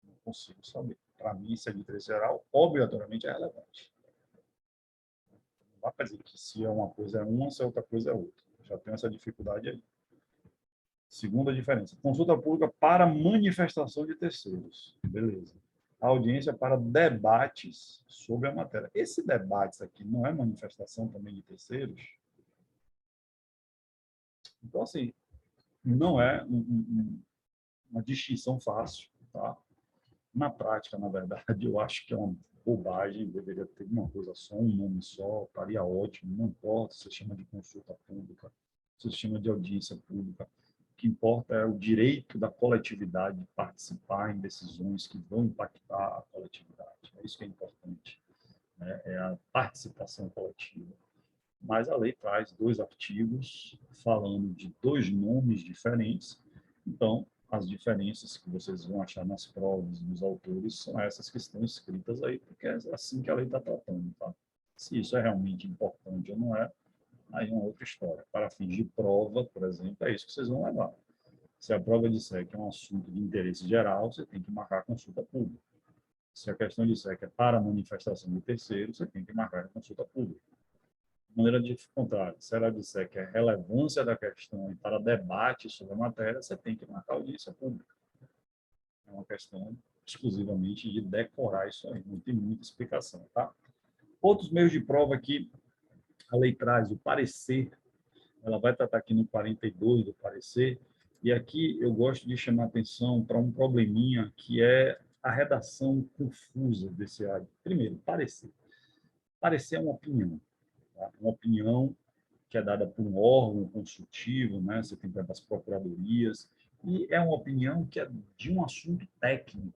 Não consigo saber. Para mim, se é de interesse geral, obrigatoriamente é relevante. Não dá para dizer que se é uma coisa é uma, se é outra coisa é outra. Já tenho essa dificuldade aí. Segunda diferença. Consulta pública para manifestação de terceiros. Beleza. A audiência para debates sobre a matéria. Esse debate aqui não é manifestação também de terceiros? Então, assim, não é uma distinção fácil, tá? Na prática, na verdade, eu acho que é uma bobagem, deveria ter uma coisa só, um nome só, estaria ótimo, não importa se chama de consulta pública, se chama de audiência pública. O que importa é o direito da coletividade de participar em decisões que vão impactar a coletividade. É isso que é importante, né? É a participação coletiva. Mas a lei traz dois artigos falando de dois nomes diferentes, então as diferenças que vocês vão achar nas provas dos autores são essas que estão escritas aí, porque é assim que a lei está tratando, tá? Se isso é realmente importante ou não é, aí é uma outra história. Para fins de prova, por exemplo, é isso que vocês vão levar. Se a prova disser que é um assunto de interesse geral, você tem que marcar a consulta pública. Se a questão disser que é para manifestação de terceiros, você tem que marcar a consulta pública. De maneira de contrária, se ela disser que é relevância da questão e para debate sobre a matéria, você tem que marcar audiência pública. É uma questão exclusivamente de decorar isso aí, não tem muita explicação, tá? Outros meios de prova que a lei traz, o parecer, ela vai tratar aqui no 42 do parecer, e aqui eu gosto de chamar atenção para um probleminha que é a redação confusa desse área. Primeiro, parecer. Parecer é uma opinião, tá? Uma opinião que é dada por um órgão consultivo, né? Você tem, por exemplo, as procuradorias, E é uma opinião que é de um assunto técnico.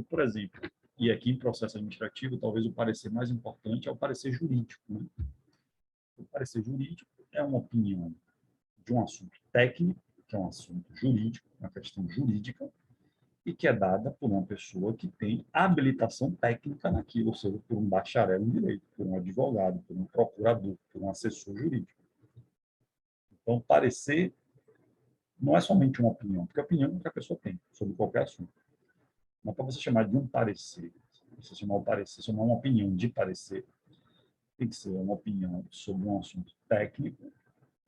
Por exemplo, e aqui em processo administrativo, talvez o parecer mais importante é o parecer jurídico, né? O parecer jurídico é uma opinião de um assunto técnico, que é um assunto jurídico, uma questão jurídica, e que é dada por uma pessoa que tem habilitação técnica naquilo, ou seja, por um bacharel em direito, por um advogado, por um procurador, por um assessor jurídico. Então, parecer não é somente uma opinião, porque a opinião é que a pessoa tem sobre qualquer assunto. Mas para você chamar de um parecer, você chamar o parecer, chamar uma opinião de parecer, tem que ser uma opinião sobre um assunto técnico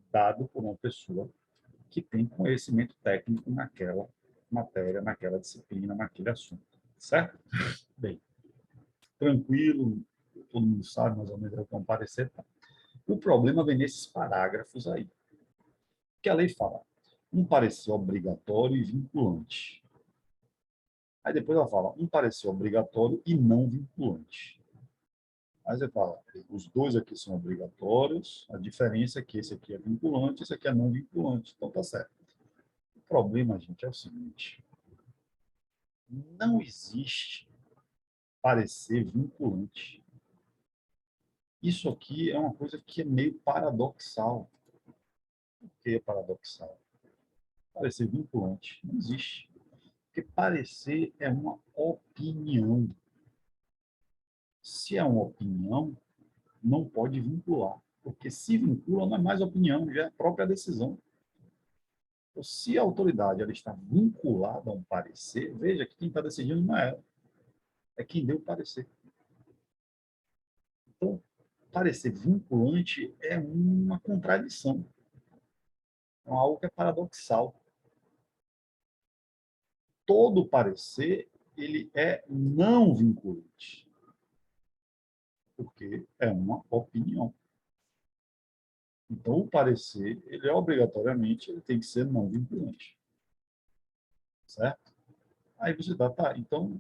dado por uma pessoa que tem conhecimento técnico naquela matéria, naquela disciplina, naquele assunto. Certo? Bem, tranquilo, todo mundo sabe mais ou menos o que é um parecer. Tá? O problema vem nesses parágrafos aí, que a lei fala um parecer obrigatório e vinculante. Aí depois ela fala um parecer obrigatório e não vinculante. Aí você fala, os dois aqui são obrigatórios, a diferença é que esse aqui é vinculante, esse aqui é não vinculante. Então tá certo. O problema, gente, é o seguinte: não existe parecer vinculante. Isso aqui é uma coisa que é meio paradoxal. Por que é paradoxal? Parecer vinculante não existe. Porque parecer é uma opinião. Se é uma opinião, não pode vincular. Porque se vincula, não é mais opinião, já é a própria decisão. Então, se a autoridade ela está vinculada a um parecer, veja que quem está decidindo não é ela, é quem deu o parecer. Então, parecer vinculante é uma contradição, é algo que é paradoxal. Todo parecer ele é não vinculante, porque é uma opinião. Então, o parecer, ele é obrigatoriamente, ele tem que ser não vinculante. Certo? Aí você tá, então,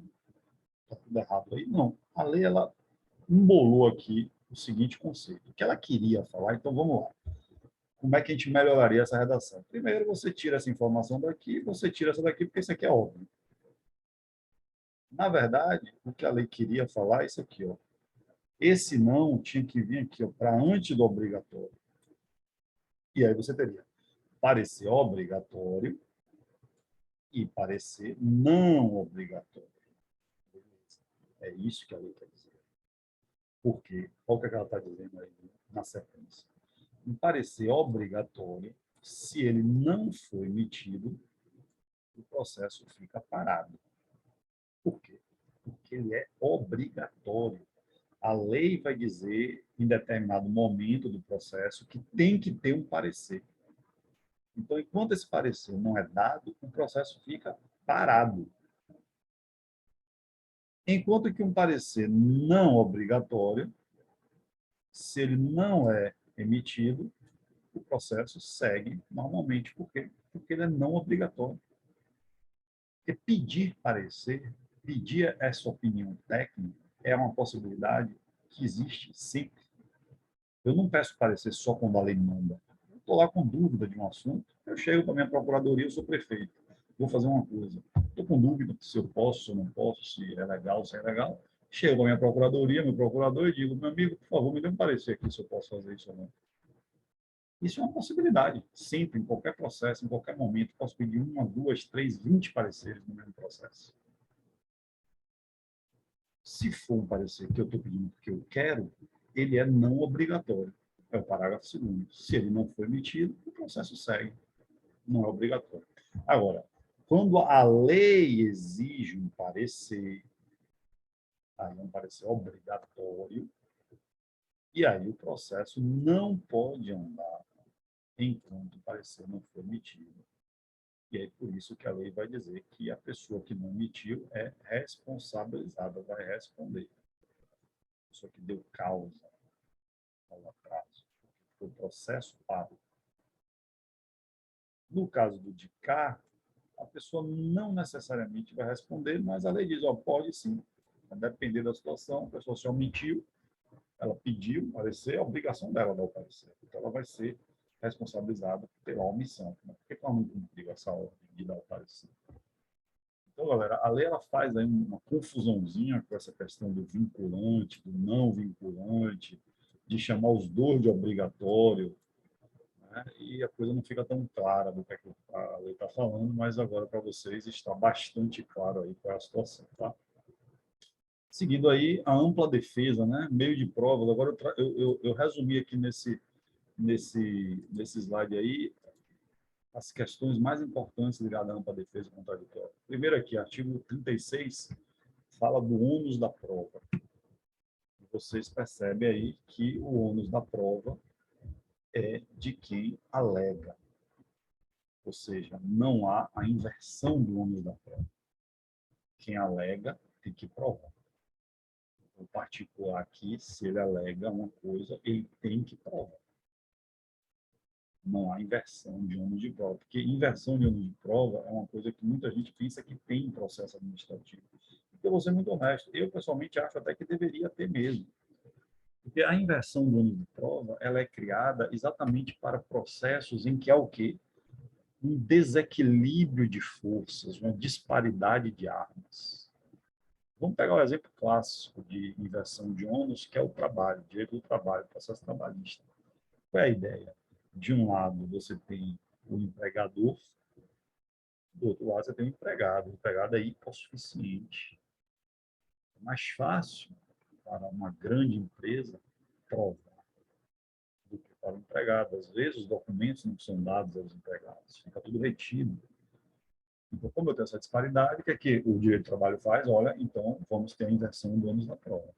tá tudo errado aí? Não. A lei, ela embolou aqui o seguinte conceito, o que ela queria falar, então vamos lá. Como é que a gente melhoraria essa redação? Primeiro, você tira essa informação daqui, você tira essa daqui, porque isso aqui é óbvio. Na verdade, o que a lei queria falar é isso aqui, ó. Esse não tinha que vir aqui, ó, para antes do obrigatório. E aí você teria parecer obrigatório e parecer não obrigatório. É isso que a lei quer dizer. Por quê? Olha o que ela está dizendo aí na sequência. Um parecer obrigatório, se ele não for emitido, o processo fica parado. Por quê? Porque ele é obrigatório. A lei vai dizer, em determinado momento do processo, que tem que ter um parecer. Então, enquanto esse parecer não é dado, o processo fica parado. Enquanto que um parecer não obrigatório, se ele não é emitido, o processo segue normalmente. Por quê? Porque ele é não obrigatório. Porque pedir parecer, pedir essa opinião técnica, é uma possibilidade que existe sempre. Eu não peço parecer só quando a lei manda. Eu estou lá com dúvida de um assunto, eu chego para a minha procuradoria, eu sou prefeito, vou fazer uma coisa. Estou com dúvida se eu posso, se eu não posso, se é legal, se é legal. Chego para a minha procuradoria, meu procurador, e digo, meu amigo, por favor, me dê um parecer aqui se eu posso fazer isso ou não. Isso é uma possibilidade. Sempre, em qualquer processo, em qualquer momento, posso pedir uma, duas, três, 20 pareceres no mesmo processo. Se for um parecer que eu estou pedindo porque eu quero, ele é não obrigatório. É o parágrafo 2º. Se ele não for emitido, o processo segue. Não é obrigatório. Agora, quando a lei exige um parecer, aí é um parecer obrigatório, e aí o processo não pode andar enquanto o parecer não for emitido. E aí, por isso que a lei vai dizer que a pessoa que não emitiu é responsabilizada, vai responder. A pessoa que deu causa ao atraso. O processo para. No caso do DICAR, a pessoa não necessariamente vai responder, mas a lei diz, ó, pode sim. Vai depender da situação, a pessoa se omitiu, ela pediu parecer, é a obrigação dela dar o parecer. Então, ela vai ser responsabilizado pela omissão. Por que ela não cumpriu essa ordem de dar o parecer? Então, galera, a lei ela faz aí uma confusãozinha com essa questão do vinculante, do não vinculante, de chamar os dois de obrigatório, né? E a coisa não fica tão clara do que a lei está falando, mas agora para vocês está bastante claro aí qual é a situação, tá? Seguindo aí a ampla defesa, né? Meio de provas. Agora eu resumi aqui nesse slide aí as questões mais importantes ligadas à ampla defesa contraditória. Primeiro aqui, artigo 36 fala do ônus da prova. Vocês percebem aí que o ônus da prova é de quem alega. Ou seja, não há a inversão do ônus da prova. Quem alega tem que provar. O particular aqui, se ele alega uma coisa, ele tem que provar. Não há inversão de ônus de prova, porque inversão de ônus de prova é uma coisa que muita gente pensa que tem em processo administrativo. Eu vou ser muito honesto, eu pessoalmente acho até que deveria ter mesmo. Porque a inversão do ônus de prova, ela é criada exatamente para processos em que há o quê? Um desequilíbrio de forças, uma disparidade de armas. Vamos pegar o exemplo clássico de inversão de ônus, que é o trabalho, direito do trabalho, processo trabalhista. Qual é a ideia? De um lado, você tem o empregador, do outro lado, você tem o empregado. O empregado é hipossuficiente. É mais fácil para uma grande empresa provar do que para o empregado. Às vezes, os documentos não são dados aos empregados, fica tudo retido. Então, como eu tenho essa disparidade, o que é que o direito do trabalho faz? Olha, então, vamos ter a inversão do ônus da prova.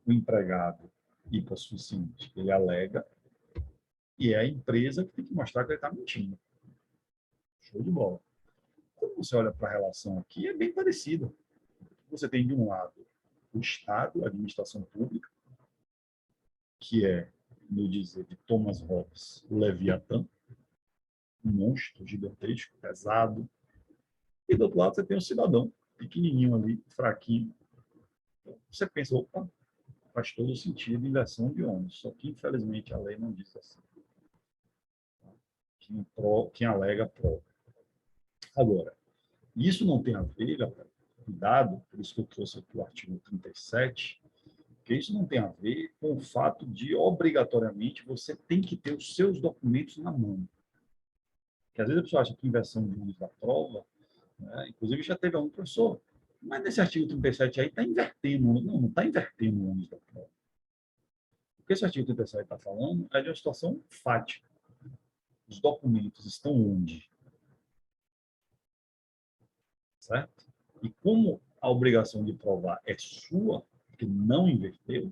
O empregado hipossuficiente, ele alega, e é a empresa que tem que mostrar que ele está mentindo. Show de bola. Quando você olha para a relação aqui, é bem parecida. Você tem, de um lado, o Estado, a administração pública, que é, no dizer de Thomas Hobbes, o Leviatã, um monstro gigantesco, pesado. E do outro lado você tem o cidadão, pequenininho ali, fraquinho. Então, você pensa, opa, faz todo sentido inversão de ônus. Só que, infelizmente, a lei não diz assim. Quem alega, prova. Agora, isso não tem a ver, galera, cuidado, por isso que eu trouxe aqui o artigo 37, porque isso não tem a ver com o fato de, obrigatoriamente, você tem que ter os seus documentos na mão. Porque às vezes a pessoa acha que inversão de ônus da prova, né? Inclusive já teve um professor, mas nesse artigo 37 aí está invertendo, não está invertendo o ônus da prova. O que esse artigo 37 está falando é de uma situação fática. Os documentos estão onde? Certo? E como a obrigação de provar é sua, que não inverteu,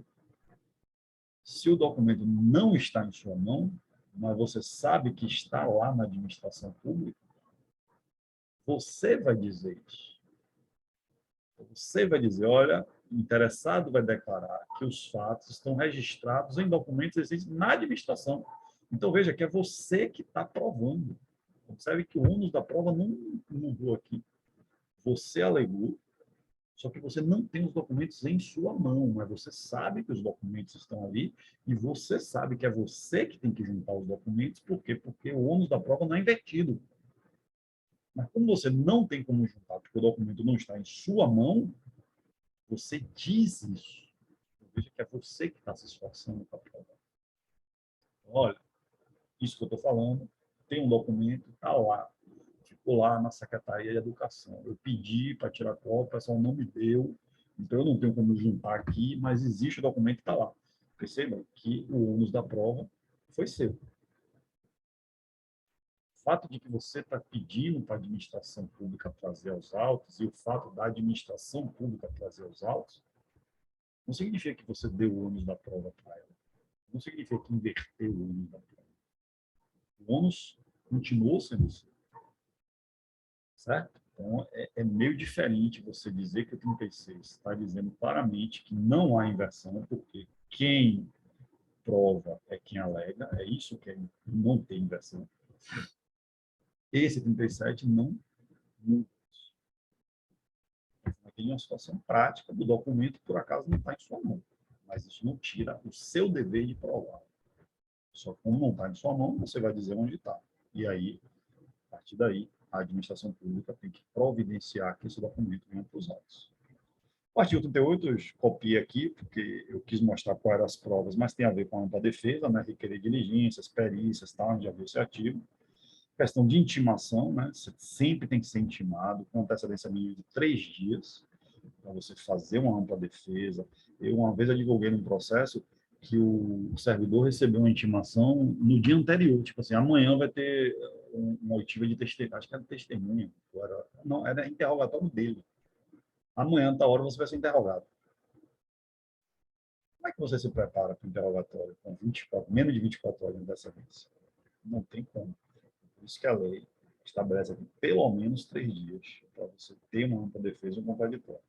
se o documento não está em sua mão, mas você sabe que está lá na administração pública, você vai dizer isso. Você vai dizer, olha, o interessado vai declarar que os fatos estão registrados em documentos existentes na administração. Então, veja que é você que está provando. Observe que o ônus da prova não mudou aqui. Você alegou, só que você não tem os documentos em sua mão, mas você sabe que os documentos estão ali e você sabe que é você que tem que juntar os documentos. Por quê? Porque o ônus da prova não é invertido. Mas como você não tem como juntar, porque o documento não está em sua mão, você diz isso. Veja que é você que está se esforçando para provar. Olha, isso que eu estou falando, tem um documento, está lá. Ficou lá na Secretaria de Educação. Eu pedi para tirar cópia, o pessoal não me deu, então eu não tenho como juntar aqui, mas existe o documento que está lá. Perceba que o ônus da prova foi seu. O fato de que você está pedindo para a administração pública trazer os autos e o fato da administração pública trazer os autos não significa que você deu o ônus da prova para ela. Não significa que inverteu o ônus da prova. O ônus continuou sendo seu. Certo? Então, é meio diferente você dizer que o 36 está dizendo claramente que não há inversão, porque quem prova é quem alega, é isso que é não tem inversão. Esse 37 não muda. Tem uma situação prática do documento que, por acaso, não está em sua mão. Mas isso não tira o seu dever de provar. Só que como não está em sua mão, você vai dizer onde está. E aí, a partir daí, a administração pública tem que providenciar que esse documento venha para os autos. O artigo 38, eu copiei aqui, porque eu quis mostrar quais eram as provas, mas tem a ver com a ampla defesa, né? Requerer diligências, perícias, tal, onde já viu esse artigo. Questão de intimação, né? Você sempre tem que ser intimado, com antecedência mínima de 3 dias, para você fazer uma ampla defesa. Eu, uma vez, advoguei num processo que o servidor recebeu uma intimação no dia anterior, tipo assim, amanhã vai ter uma oitiva de testemunha, acho que era testemunha, não, era interrogatório dele. Amanhã, tal hora, você vai ser interrogado. Como é que você se prepara para o interrogatório com 24, menos de 24 horas dessa vez? Não tem como. Por isso que a lei estabelece aqui pelo menos 3 dias para você ter uma ampla defesa ou um contraditório.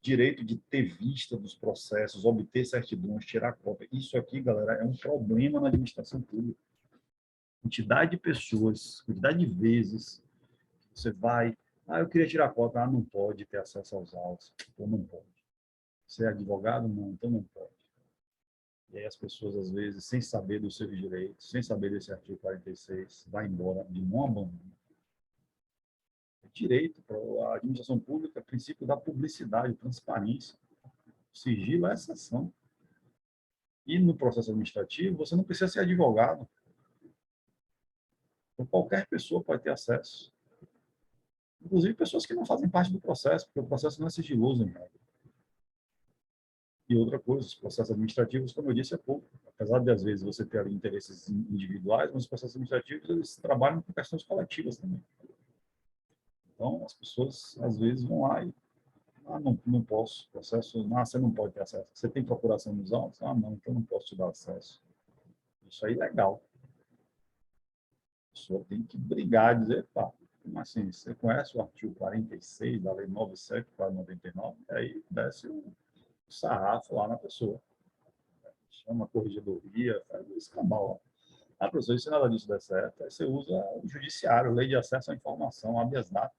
Direito de ter vista dos processos, obter certidões, tirar cópia. Isso aqui, galera, é um problema na administração pública. Quantidade de pessoas, quantidade de vezes você vai, eu queria tirar cópia, não pode ter acesso aos autos, ou não pode. Você é advogado? Não, então não pode. E aí as pessoas, às vezes, sem saber dos seus direitos, sem saber desse artigo 46, vai embora de mão abandono. Direito para a administração pública, é princípio da publicidade, transparência. Sigilo é exceção. E no processo administrativo, você não precisa ser advogado. Então, qualquer pessoa pode ter acesso. Inclusive pessoas que não fazem parte do processo, porque o processo não é sigiloso, né? E outra coisa, os processos administrativos, como eu disse há pouco, apesar de às vezes você ter ali interesses individuais, mas os processos administrativos eles trabalham com questões coletivas também. Então, as pessoas às vezes vão lá e não posso, processo, você não pode ter acesso. Você tem procuração nos autos? Não, então não posso te dar acesso. Isso é ilegal. A pessoa tem que brigar, dizer, pá, como assim? Você conhece o artigo 46 da Lei 97/99? Aí desce o sarrafo lá na pessoa. Chama a corregedoria, faz um escambau. Professor, se nada disso der certo, aí você usa o judiciário, lei de acesso à informação, habeas data.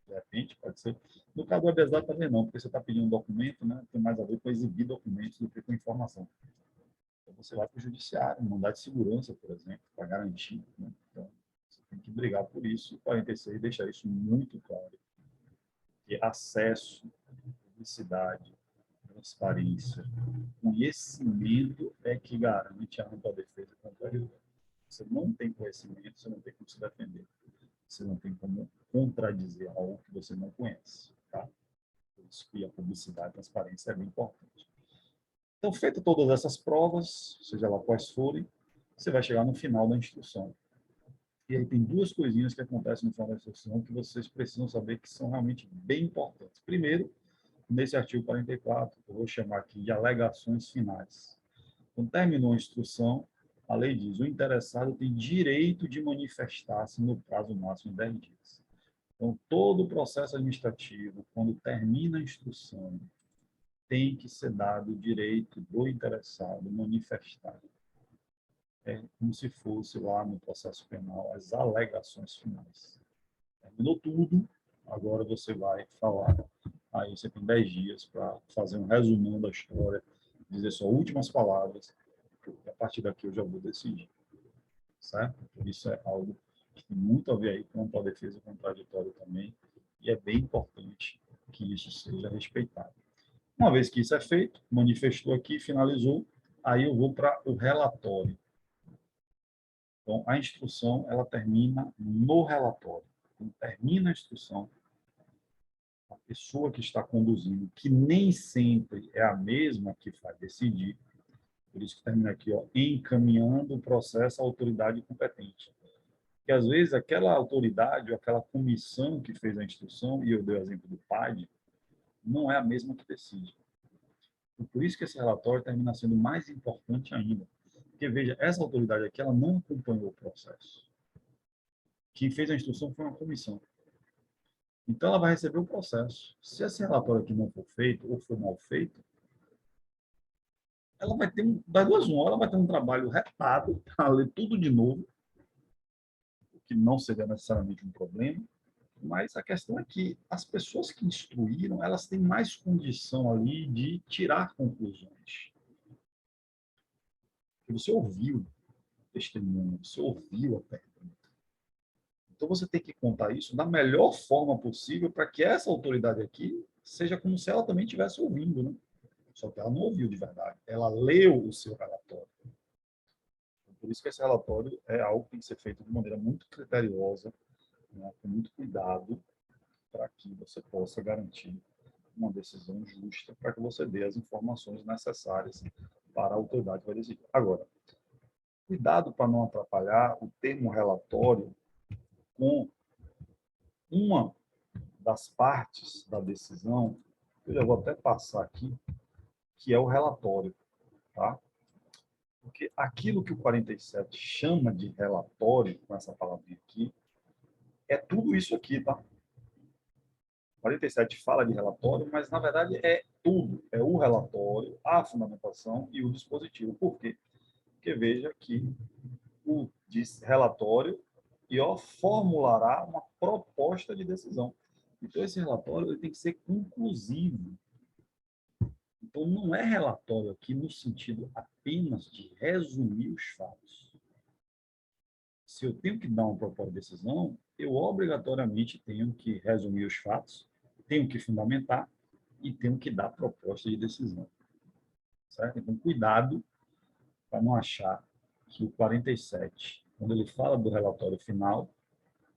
De repente, pode ser. No caso do habeas data também não, porque você está pedindo um documento, né? Tem mais a ver com exibir documentos do que com informação. Então, você vai para o judiciário, mandado de segurança, por exemplo, para garantir. Né? Então, você tem que brigar por isso. O 46 deixa isso muito claro. Que acesso, publicidade, transparência, conhecimento é que garante a ampla defesa contra a violência. Você não tem conhecimento, você não tem como se defender. Você não tem como contradizer algo que você não conhece. Tá? Por isso que a publicidade e a transparência é bem importante. Então, feitas todas essas provas, seja lá quais forem, você vai chegar no final da instrução. E aí tem 2 coisinhas que acontecem no final da instrução que vocês precisam saber que são realmente bem importantes. Primeiro, nesse artigo 44, eu vou chamar aqui de alegações finais. Quando terminou a instrução, a lei diz: o interessado tem direito de manifestar-se no prazo máximo de 10 dias. Então, todo o processo administrativo, quando termina a instrução, tem que ser dado o direito do interessado manifestar. É como se fosse lá no processo penal as alegações finais. Terminou tudo, agora você vai falar. Aí você tem 10 dias para fazer um resumão da história, dizer suas últimas palavras, porque a partir daqui eu já vou decidir. Certo? Isso é algo que tem muito a ver aí com a defesa contraditória também, e é bem importante que isso seja respeitado. Uma vez que isso é feito, manifestou aqui, finalizou, aí eu vou para o relatório. Então, a instrução, ela termina no relatório. Quando termina a instrução, a pessoa que está conduzindo, que nem sempre é a mesma que vai decidir, por isso que termina aqui, encaminhando o processo à autoridade competente. Porque, às vezes, aquela autoridade ou aquela comissão que fez a instrução, e eu dei o exemplo do PAD, não é a mesma que decide. E por isso que esse relatório termina sendo mais importante ainda. Porque, veja, essa autoridade aqui, ela não acompanhou o processo. Quem fez a instrução foi uma comissão. Então, ela vai receber o processo. Se esse relatório aqui não for feito, ou for mal feito, ela vai ter, das 2 uma, ela vai ter um trabalho retado para ler tudo de novo, o que não seria necessariamente um problema, mas a questão é que as pessoas que instruíram, elas têm mais condição ali de tirar conclusões. Você ouviu, testemunha, você ouviu a pergunta. Então, você tem que contar isso da melhor forma possível para que essa autoridade aqui seja como se ela também estivesse ouvindo, né? Só que ela não ouviu de verdade. Ela leu o seu relatório. Por isso que esse relatório é algo que tem que ser feito de maneira muito criteriosa, né, com muito cuidado, para que você possa garantir uma decisão justa, para que você dê as informações necessárias para a autoridade que vai decidir. Agora, cuidado para não atrapalhar o termo relatório com uma das partes da decisão, eu já vou até passar aqui, que é o relatório, tá? Porque aquilo que o 47 chama de relatório, com essa palavrinha aqui, é tudo isso aqui, tá? O 47 fala de relatório, mas na verdade é tudo. É o relatório, a fundamentação e o dispositivo. Por quê? Porque veja que o relatório e formulará uma proposta de decisão. Então, esse relatório ele tem que ser conclusivo. Então, não é relatório aqui no sentido apenas de resumir os fatos. Se eu tenho que dar uma proposta de decisão, eu obrigatoriamente tenho que resumir os fatos, tenho que fundamentar e tenho que dar proposta de decisão. Certo? Então, cuidado para não achar que o 47, quando ele fala do relatório final,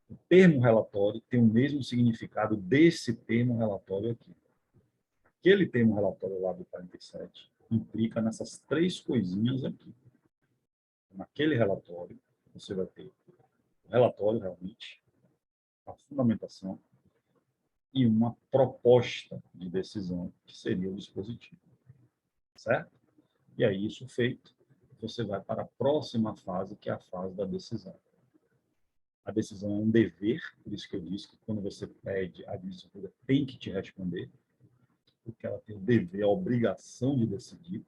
o termo relatório tem o mesmo significado desse termo relatório aqui. Aquele termo relatório lá do 47 implica nessas três coisinhas aqui. Naquele relatório, você vai ter o relatório realmente, a fundamentação e uma proposta de decisão, que seria o dispositivo. Certo? E aí, isso feito, você vai para a próxima fase, que é a fase da decisão. A decisão é um dever, por isso que eu disse que quando você pede, a administradora tem que te responder, porque ela tem o dever, a obrigação de decidir,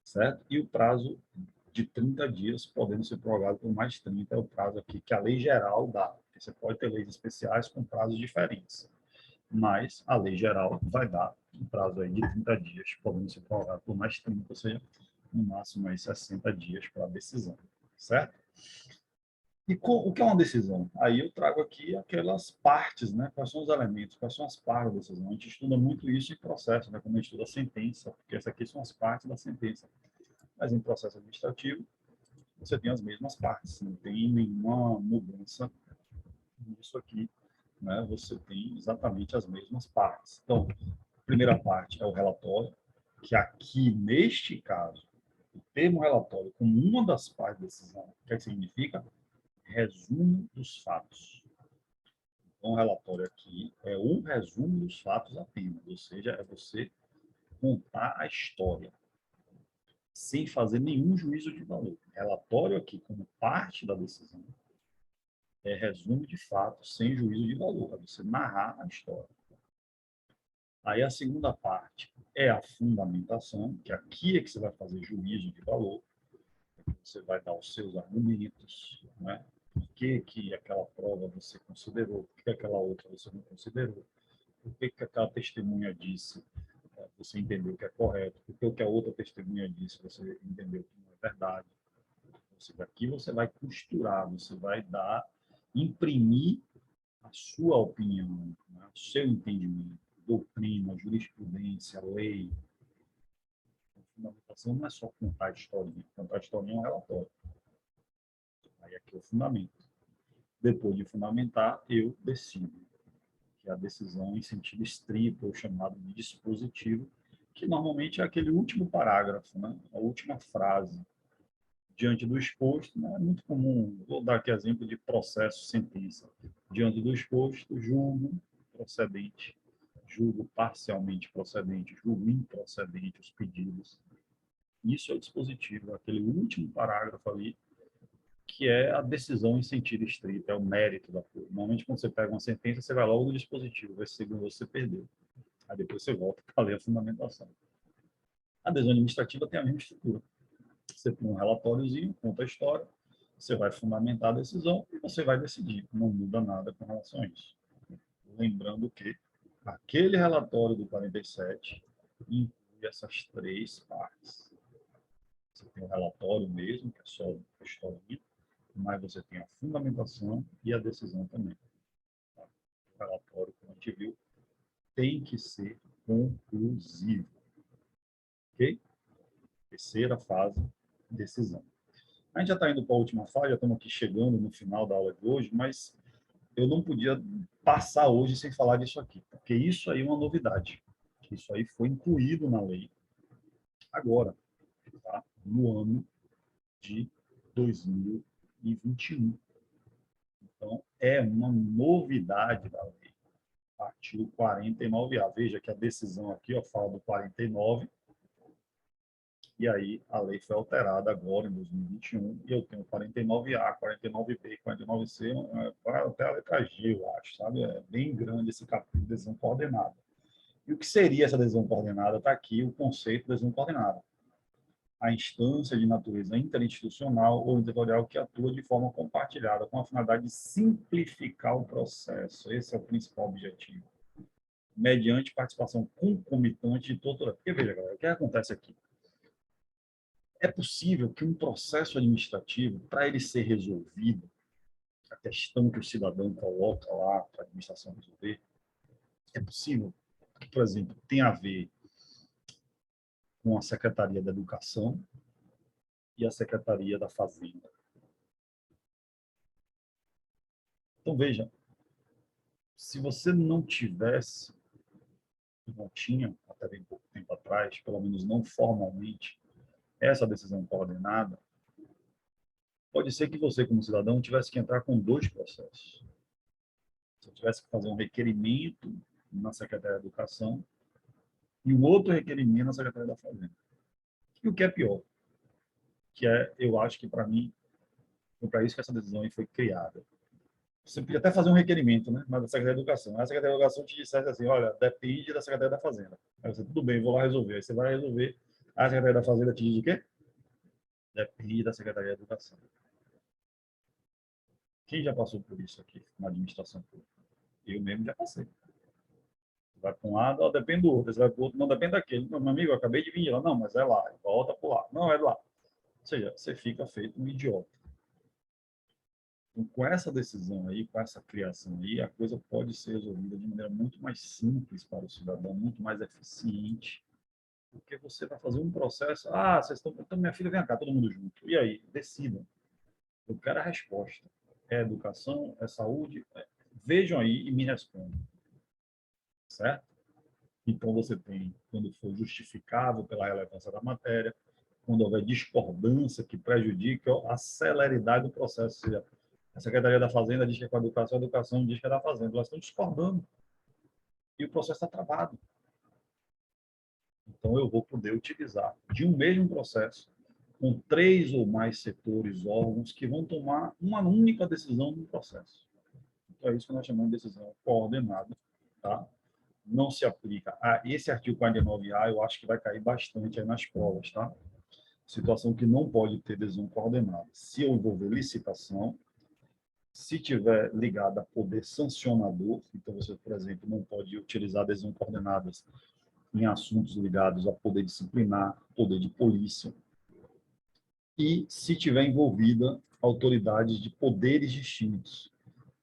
certo? E o prazo de 30 dias, podendo ser prorrogado por mais 30, é o prazo aqui que a lei geral dá. Você pode ter leis especiais com prazos diferentes, mas a lei geral vai dar um prazo aí de 30 dias, podendo ser prorrogado por mais 30, ou seja, no máximo aí 60 dias para a decisão, certo? E o que é uma decisão? Aí eu trago aqui aquelas partes, né? Quais são os elementos, quais são as partes da decisão. A gente estuda muito isso em processo, né? Quando a gente estuda a sentença, porque essas aqui são as partes da sentença. Mas em processo administrativo, você tem as mesmas partes, não tem nenhuma mudança nisso aqui, né? Você tem exatamente as mesmas partes. Então, a primeira parte é o relatório, que aqui, neste caso, o termo relatório, como uma das partes da decisão, o que é que significa? Resumo dos fatos. Então, o relatório aqui é um resumo dos fatos apenas, ou seja, é você contar a história, sem fazer nenhum juízo de valor. Relatório aqui, como parte da decisão, é resumo de fatos, sem juízo de valor, é você narrar a história. Aí a segunda parte é a fundamentação, que aqui é que você vai fazer juízo de valor, você vai dar os seus argumentos, né? Por que que aquela prova você considerou, por que aquela outra você não considerou, por que que aquela testemunha disse, você entendeu que é correto, por que o que a outra testemunha disse, você entendeu que não é verdade. Ou seja, aqui você vai costurar, você vai dar, imprimir a sua opinião, né? O seu entendimento, doutrina, jurisprudência, lei. A fundamentação não é só contar a historinha, contar a historinha é um relatório. Aí aqui é o fundamento. Depois de fundamentar, eu decido, que é a decisão em sentido estrito, ou chamado de dispositivo, que normalmente é aquele último parágrafo, né? A última frase. Diante do exposto, né? É muito comum, vou dar aqui exemplo de processo, sentença. Diante do exposto, julgo procedente, julgo parcialmente procedente, julgo improcedente os pedidos. Isso é o dispositivo, aquele último parágrafo ali, que é a decisão em sentido estrito, é o mérito da coisa. Normalmente, quando você pega uma sentença, você vai logo no dispositivo, ver se você perdeu. Aí depois você volta para ler a fundamentação. A decisão administrativa tem a mesma estrutura. Você tem um relatóriozinho, conta a história, você vai fundamentar a decisão e você vai decidir. Não muda nada com relação a isso. Lembrando que aquele relatório do 47 inclui essas três partes. Você tem o relatório mesmo, que é só a historinha, mas você tem a fundamentação e a decisão também. Tá? O relatório, como a gente viu, tem que ser conclusivo. Ok? Terceira fase, decisão. A gente já está indo para a última fase, já estamos aqui chegando no final da aula de hoje, mas eu não podia passar hoje sem falar disso aqui, porque isso aí é uma novidade. Isso aí foi incluído na lei agora, tá? No ano de 2021. Então, é uma novidade da lei. Artigo 49A. Veja que a decisão aqui ó, fala do 49, e aí a lei foi alterada agora, em 2021, e eu tenho 49A, 49B e 49C, até a letra G, eu acho, sabe? É bem grande esse capítulo de decisão coordenada. E o que seria essa decisão coordenada? Está aqui o conceito de decisão coordenada. A instância de natureza interinstitucional ou territorial que atua de forma compartilhada, com a finalidade de simplificar o processo. Esse é o principal objetivo. Mediante participação concomitante de toda. Porque, veja, galera, o que acontece aqui? É possível que um processo administrativo, para ele ser resolvido, a questão que o cidadão coloca lá para a administração resolver, é possível que, por exemplo, tenha a ver com a Secretaria da Educação e a Secretaria da Fazenda. Então, veja, se você não tivesse, não tinha, até bem pouco tempo atrás, pelo menos não formalmente, essa decisão coordenada, pode ser que você, como cidadão, tivesse que entrar com dois processos. Você tivesse que fazer um requerimento na Secretaria da Educação e um outro requerimento na Secretaria da Fazenda. E o que é pior, que é, eu acho que para mim, foi para isso que essa decisão aí foi criada. Você podia até fazer um requerimento, né, mas da Secretaria da Educação. A Secretaria da Educação te dissesse assim, olha, depende da Secretaria da Fazenda. Aí você, tudo bem, vou lá resolver. Aí você vai resolver. A Secretaria da Fazenda te diz o quê? Depende da Secretaria da Educação. Quem já passou por isso aqui na administração pública? Eu mesmo já passei. Você vai para um lado, ó, depende do outro. Você vai para o outro, não depende daquele. Não, meu amigo, eu acabei de vir lá. Não, mas é lá. Volta para lá. Não, é lá. Ou seja, você fica feito um idiota. Então, com essa decisão aí, com essa criação aí, a coisa pode ser resolvida de maneira muito mais simples para o cidadão, muito mais eficiente, porque você vai fazer um processo. Ah, vocês estão. Então, minha filha, vem cá, todo mundo junto. E aí, decidam. Eu quero a resposta. É educação? É saúde? Vejam aí e me respondam. Certo? Então, você tem, quando for justificável pela relevância da matéria, quando houver discordância que prejudique a celeridade do processo. Ou seja, a Secretaria da Fazenda diz que é com a educação diz que é da Fazenda. Elas estão discordando. E o processo está travado. Então, eu vou poder utilizar de um mesmo processo com 3 ou mais setores, órgãos, que vão tomar uma única decisão no processo. Então, é isso que nós chamamos de decisão coordenada. Tá? Não se aplica a esse artigo 49A, eu acho que vai cair bastante aí nas provas. Tá? Situação que não pode ter decisão coordenada. Se envolver licitação, se tiver ligado a poder sancionador, então você, por exemplo, não pode utilizar decisões coordenadas em assuntos ligados a poder disciplinar, poder de polícia, e se tiver envolvida autoridades de poderes distintos.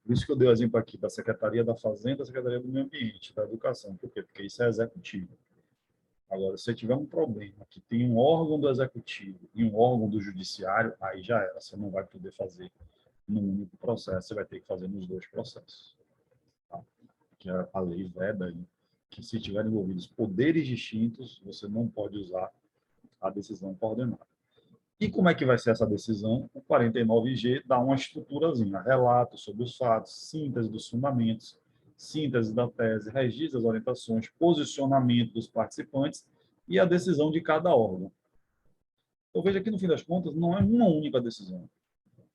Por isso que eu dei o exemplo aqui da Secretaria da Fazenda, da Secretaria do Meio Ambiente, da Educação. Por quê? Porque isso é executivo. Agora, se tiver um problema que tem um órgão do executivo e um órgão do judiciário, aí já era, você não vai poder fazer num único processo, você vai ter que fazer nos dois processos. Tá? Que a lei veda aí, que se tiverem envolvidos poderes distintos, você não pode usar a decisão coordenada. E como é que vai ser essa decisão? O 49G dá uma estruturazinha, relato sobre os fatos, síntese dos fundamentos, síntese da tese, registro das orientações, posicionamento dos participantes e a decisão de cada órgão. Eu vejo que, no fim das contas, não é uma única decisão.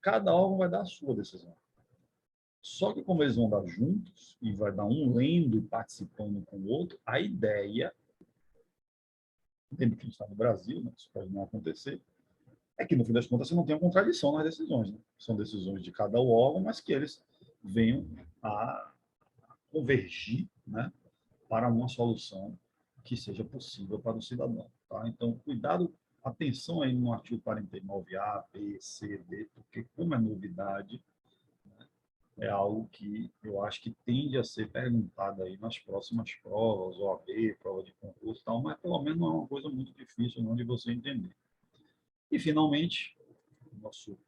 Cada órgão vai dar a sua decisão. Só que como eles vão dar juntos, e vai dar um lendo e participando com o outro, a ideia, dentro que está no Brasil, né, isso pode não acontecer, é que, no fim das contas, você não tem uma contradição nas decisões. Né? São decisões de cada órgão, mas que eles venham a convergir, para uma solução que seja possível para o cidadão. Tá? Então, cuidado atenção aí no artigo 49A, B, C, D, porque como é novidade, é algo que eu acho que tende a ser perguntado aí nas próximas provas, OAB, prova de concurso e tal, mas pelo menos não é uma coisa muito difícil não de você entender. E, finalmente, nosso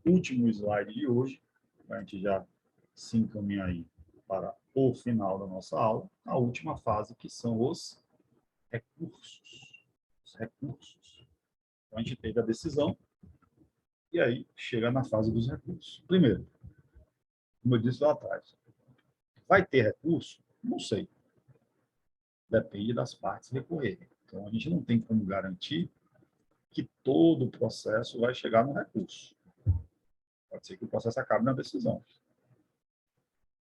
último slide de hoje, a gente já se encaminha aí para o final da nossa aula, a última fase, que são os recursos. Os recursos. Então, a gente teve a decisão, e aí chega na fase dos recursos. Primeiro, como eu disse lá atrás, vai ter recurso? Não sei. Depende das partes recorrerem. Então, a gente não tem como garantir que todo o processo vai chegar no recurso. Pode ser que o processo acabe na decisão.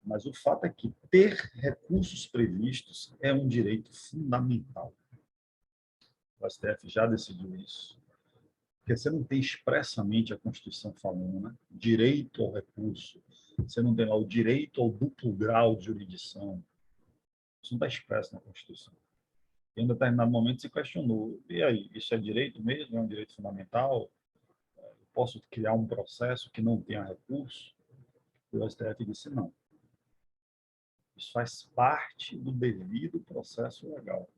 Mas o fato é que ter recursos previstos é um direito fundamental. O STF já decidiu isso. Porque você não tem expressamente a Constituição falando, né? Direito ao recurso. Você não tem lá o direito ao duplo grau de jurisdição. Isso não está expresso na Constituição. Em um determinado momento se questionou, e aí, isso é direito mesmo? É um direito fundamental? Eu posso criar um processo que não tenha recurso? E o STF disse não. Isso faz parte do devido processo legal.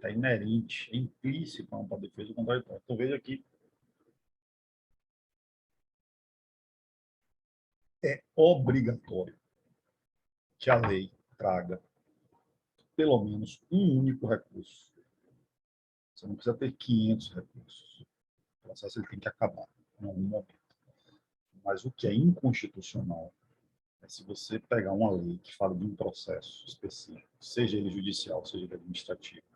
É inerente, é implícito a uma defesa contraditória. Então, veja que é obrigatório que a lei traga pelo menos um único recurso. Você não precisa ter 500 recursos. O processo ele tem que acabar em algum momento. Mas o que é inconstitucional é se você pegar uma lei que fala de um processo específico, seja ele judicial, seja ele administrativo,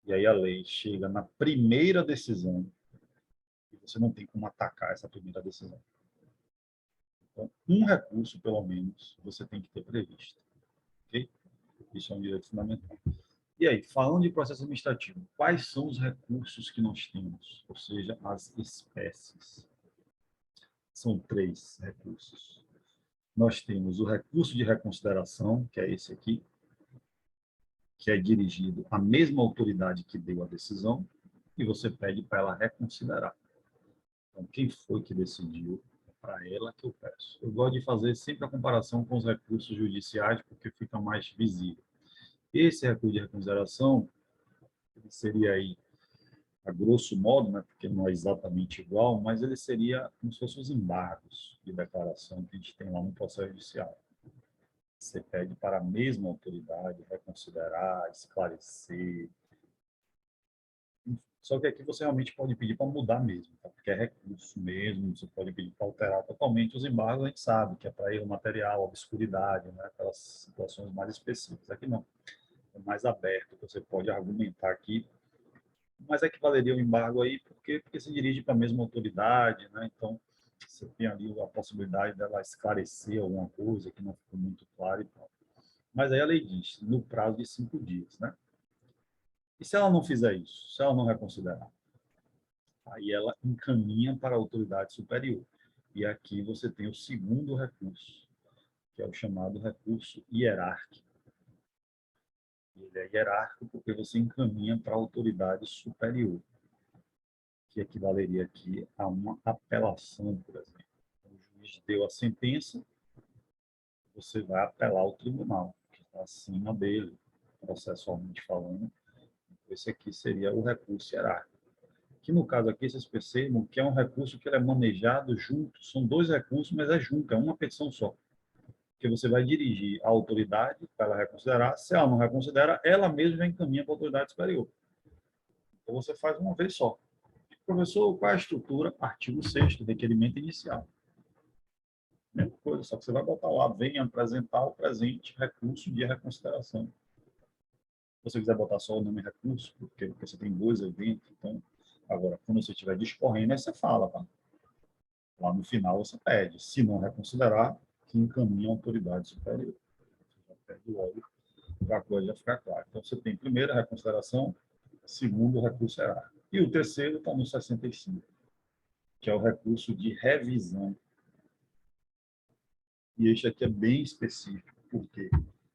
e aí a lei chega na primeira decisão e você não tem como atacar essa primeira decisão. Então, um recurso, pelo menos, você tem que ter previsto. Ok? Isso é um direito fundamental. E aí, falando de processo administrativo, quais são os recursos que nós temos? Ou seja, as espécies. São 3 recursos. Nós temos o recurso de reconsideração, que é esse aqui, que é dirigido à mesma autoridade que deu a decisão, e você pede para ela reconsiderar. Então, quem foi que decidiu? É para ela que eu peço. Eu gosto de fazer sempre a comparação com os recursos judiciais, porque fica mais visível. Esse recurso de reconsideração ele seria aí, a grosso modo, né, porque não é exatamente igual, mas ele seria como se fossem os embargos de declaração que a gente tem lá no processo judicial. Você pede para a mesma autoridade reconsiderar, esclarecer. Só que aqui você realmente pode pedir para mudar mesmo, tá? Porque é recurso mesmo, você pode pedir para alterar totalmente os embargos, a gente sabe que é para erro material, obscuridade, né? Aquelas situações mais específicas. Aqui não, é mais aberto, você pode argumentar aqui, mas é que valeria o embargo aí, porque se dirige para a mesma autoridade, né? Então, você tem ali a possibilidade dela esclarecer alguma coisa que não ficou muito claro e tal. Mas aí a lei diz, no prazo de 5 dias, né? E se ela não fizer isso? Se ela não reconsiderar? Aí ela encaminha para a autoridade superior. E aqui você tem o segundo recurso, que é o chamado recurso hierárquico. Ele é hierárquico porque você encaminha para a autoridade superior, que equivaleria aqui a uma apelação, por exemplo. O juiz deu a sentença, você vai apelar ao tribunal, que está acima dele, processualmente falando. Esse aqui seria o recurso hierárquico. Que no caso aqui, vocês percebam que é um recurso que ele é manejado junto, são 2 recursos, mas é junto, é uma petição só. Que você vai dirigir à autoridade para ela reconsiderar, se ela não reconsidera, ela mesma encaminha para a autoridade superior. Então você faz uma vez só. Professor, qual é a estrutura? Artigo 6º, requerimento inicial. Mesma coisa, só que você vai botar lá, venha apresentar o presente recurso de reconsideração. Se você quiser botar só o nome recurso, porque você tem 2 eventos, então, agora, quando você estiver discorrendo, aí você fala, tá? Lá no final você pede. Se não reconsiderar, que encaminha a autoridade superior. Você já pede logo para a coisa já ficar clara. Então, você tem primeiro a reconsideração, segundo o recurso hierárquico. E o terceiro está no 65, que é o recurso de revisão. E este aqui é bem específico, porque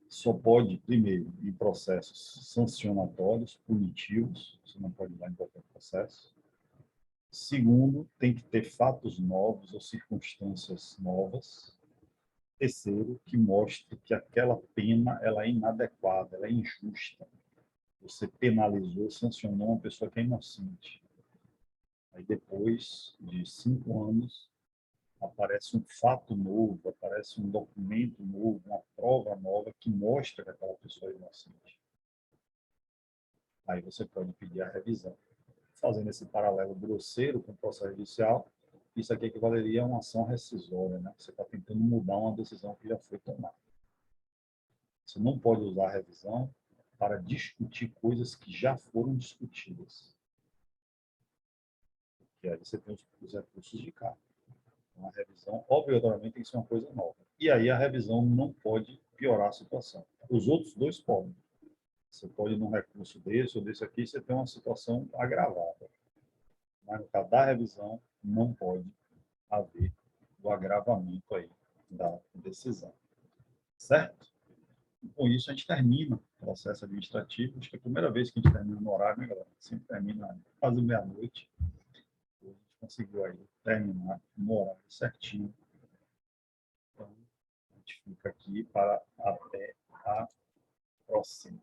só pode, primeiro, em processos sancionatórios, punitivos, você não pode ir lá em qualquer processo. Segundo, tem que ter fatos novos ou circunstâncias novas. Terceiro, que mostre que aquela pena ela é inadequada, ela é injusta. Você penalizou, sancionou uma pessoa que é inocente. Aí depois de 5 anos, aparece um fato novo, aparece um documento novo, uma prova nova que mostra que aquela pessoa é inocente. Aí você pode pedir a revisão. Fazendo esse paralelo grosseiro com o processo judicial, isso aqui equivaleria a uma ação rescisória, né? Você está tentando mudar uma decisão que já foi tomada. Você não pode usar a revisão para discutir coisas que já foram discutidas. E aí você tem os recursos de cá. Então, a revisão, obrigatoriamente, tem que ser uma coisa nova. E aí a revisão não pode piorar a situação. Os outros dois podem. Você pode, num recurso desse ou desse aqui, você tem uma situação agravada. Mas no caso da revisão, não pode haver o agravamento aí da decisão. Certo? Com isso, a gente termina o processo administrativo. Acho que é a primeira vez que a gente termina no horário, né, galera? Sempre termina quase meia-noite. A gente conseguiu aí terminar no horário certinho. Então, a gente fica aqui para até a próxima.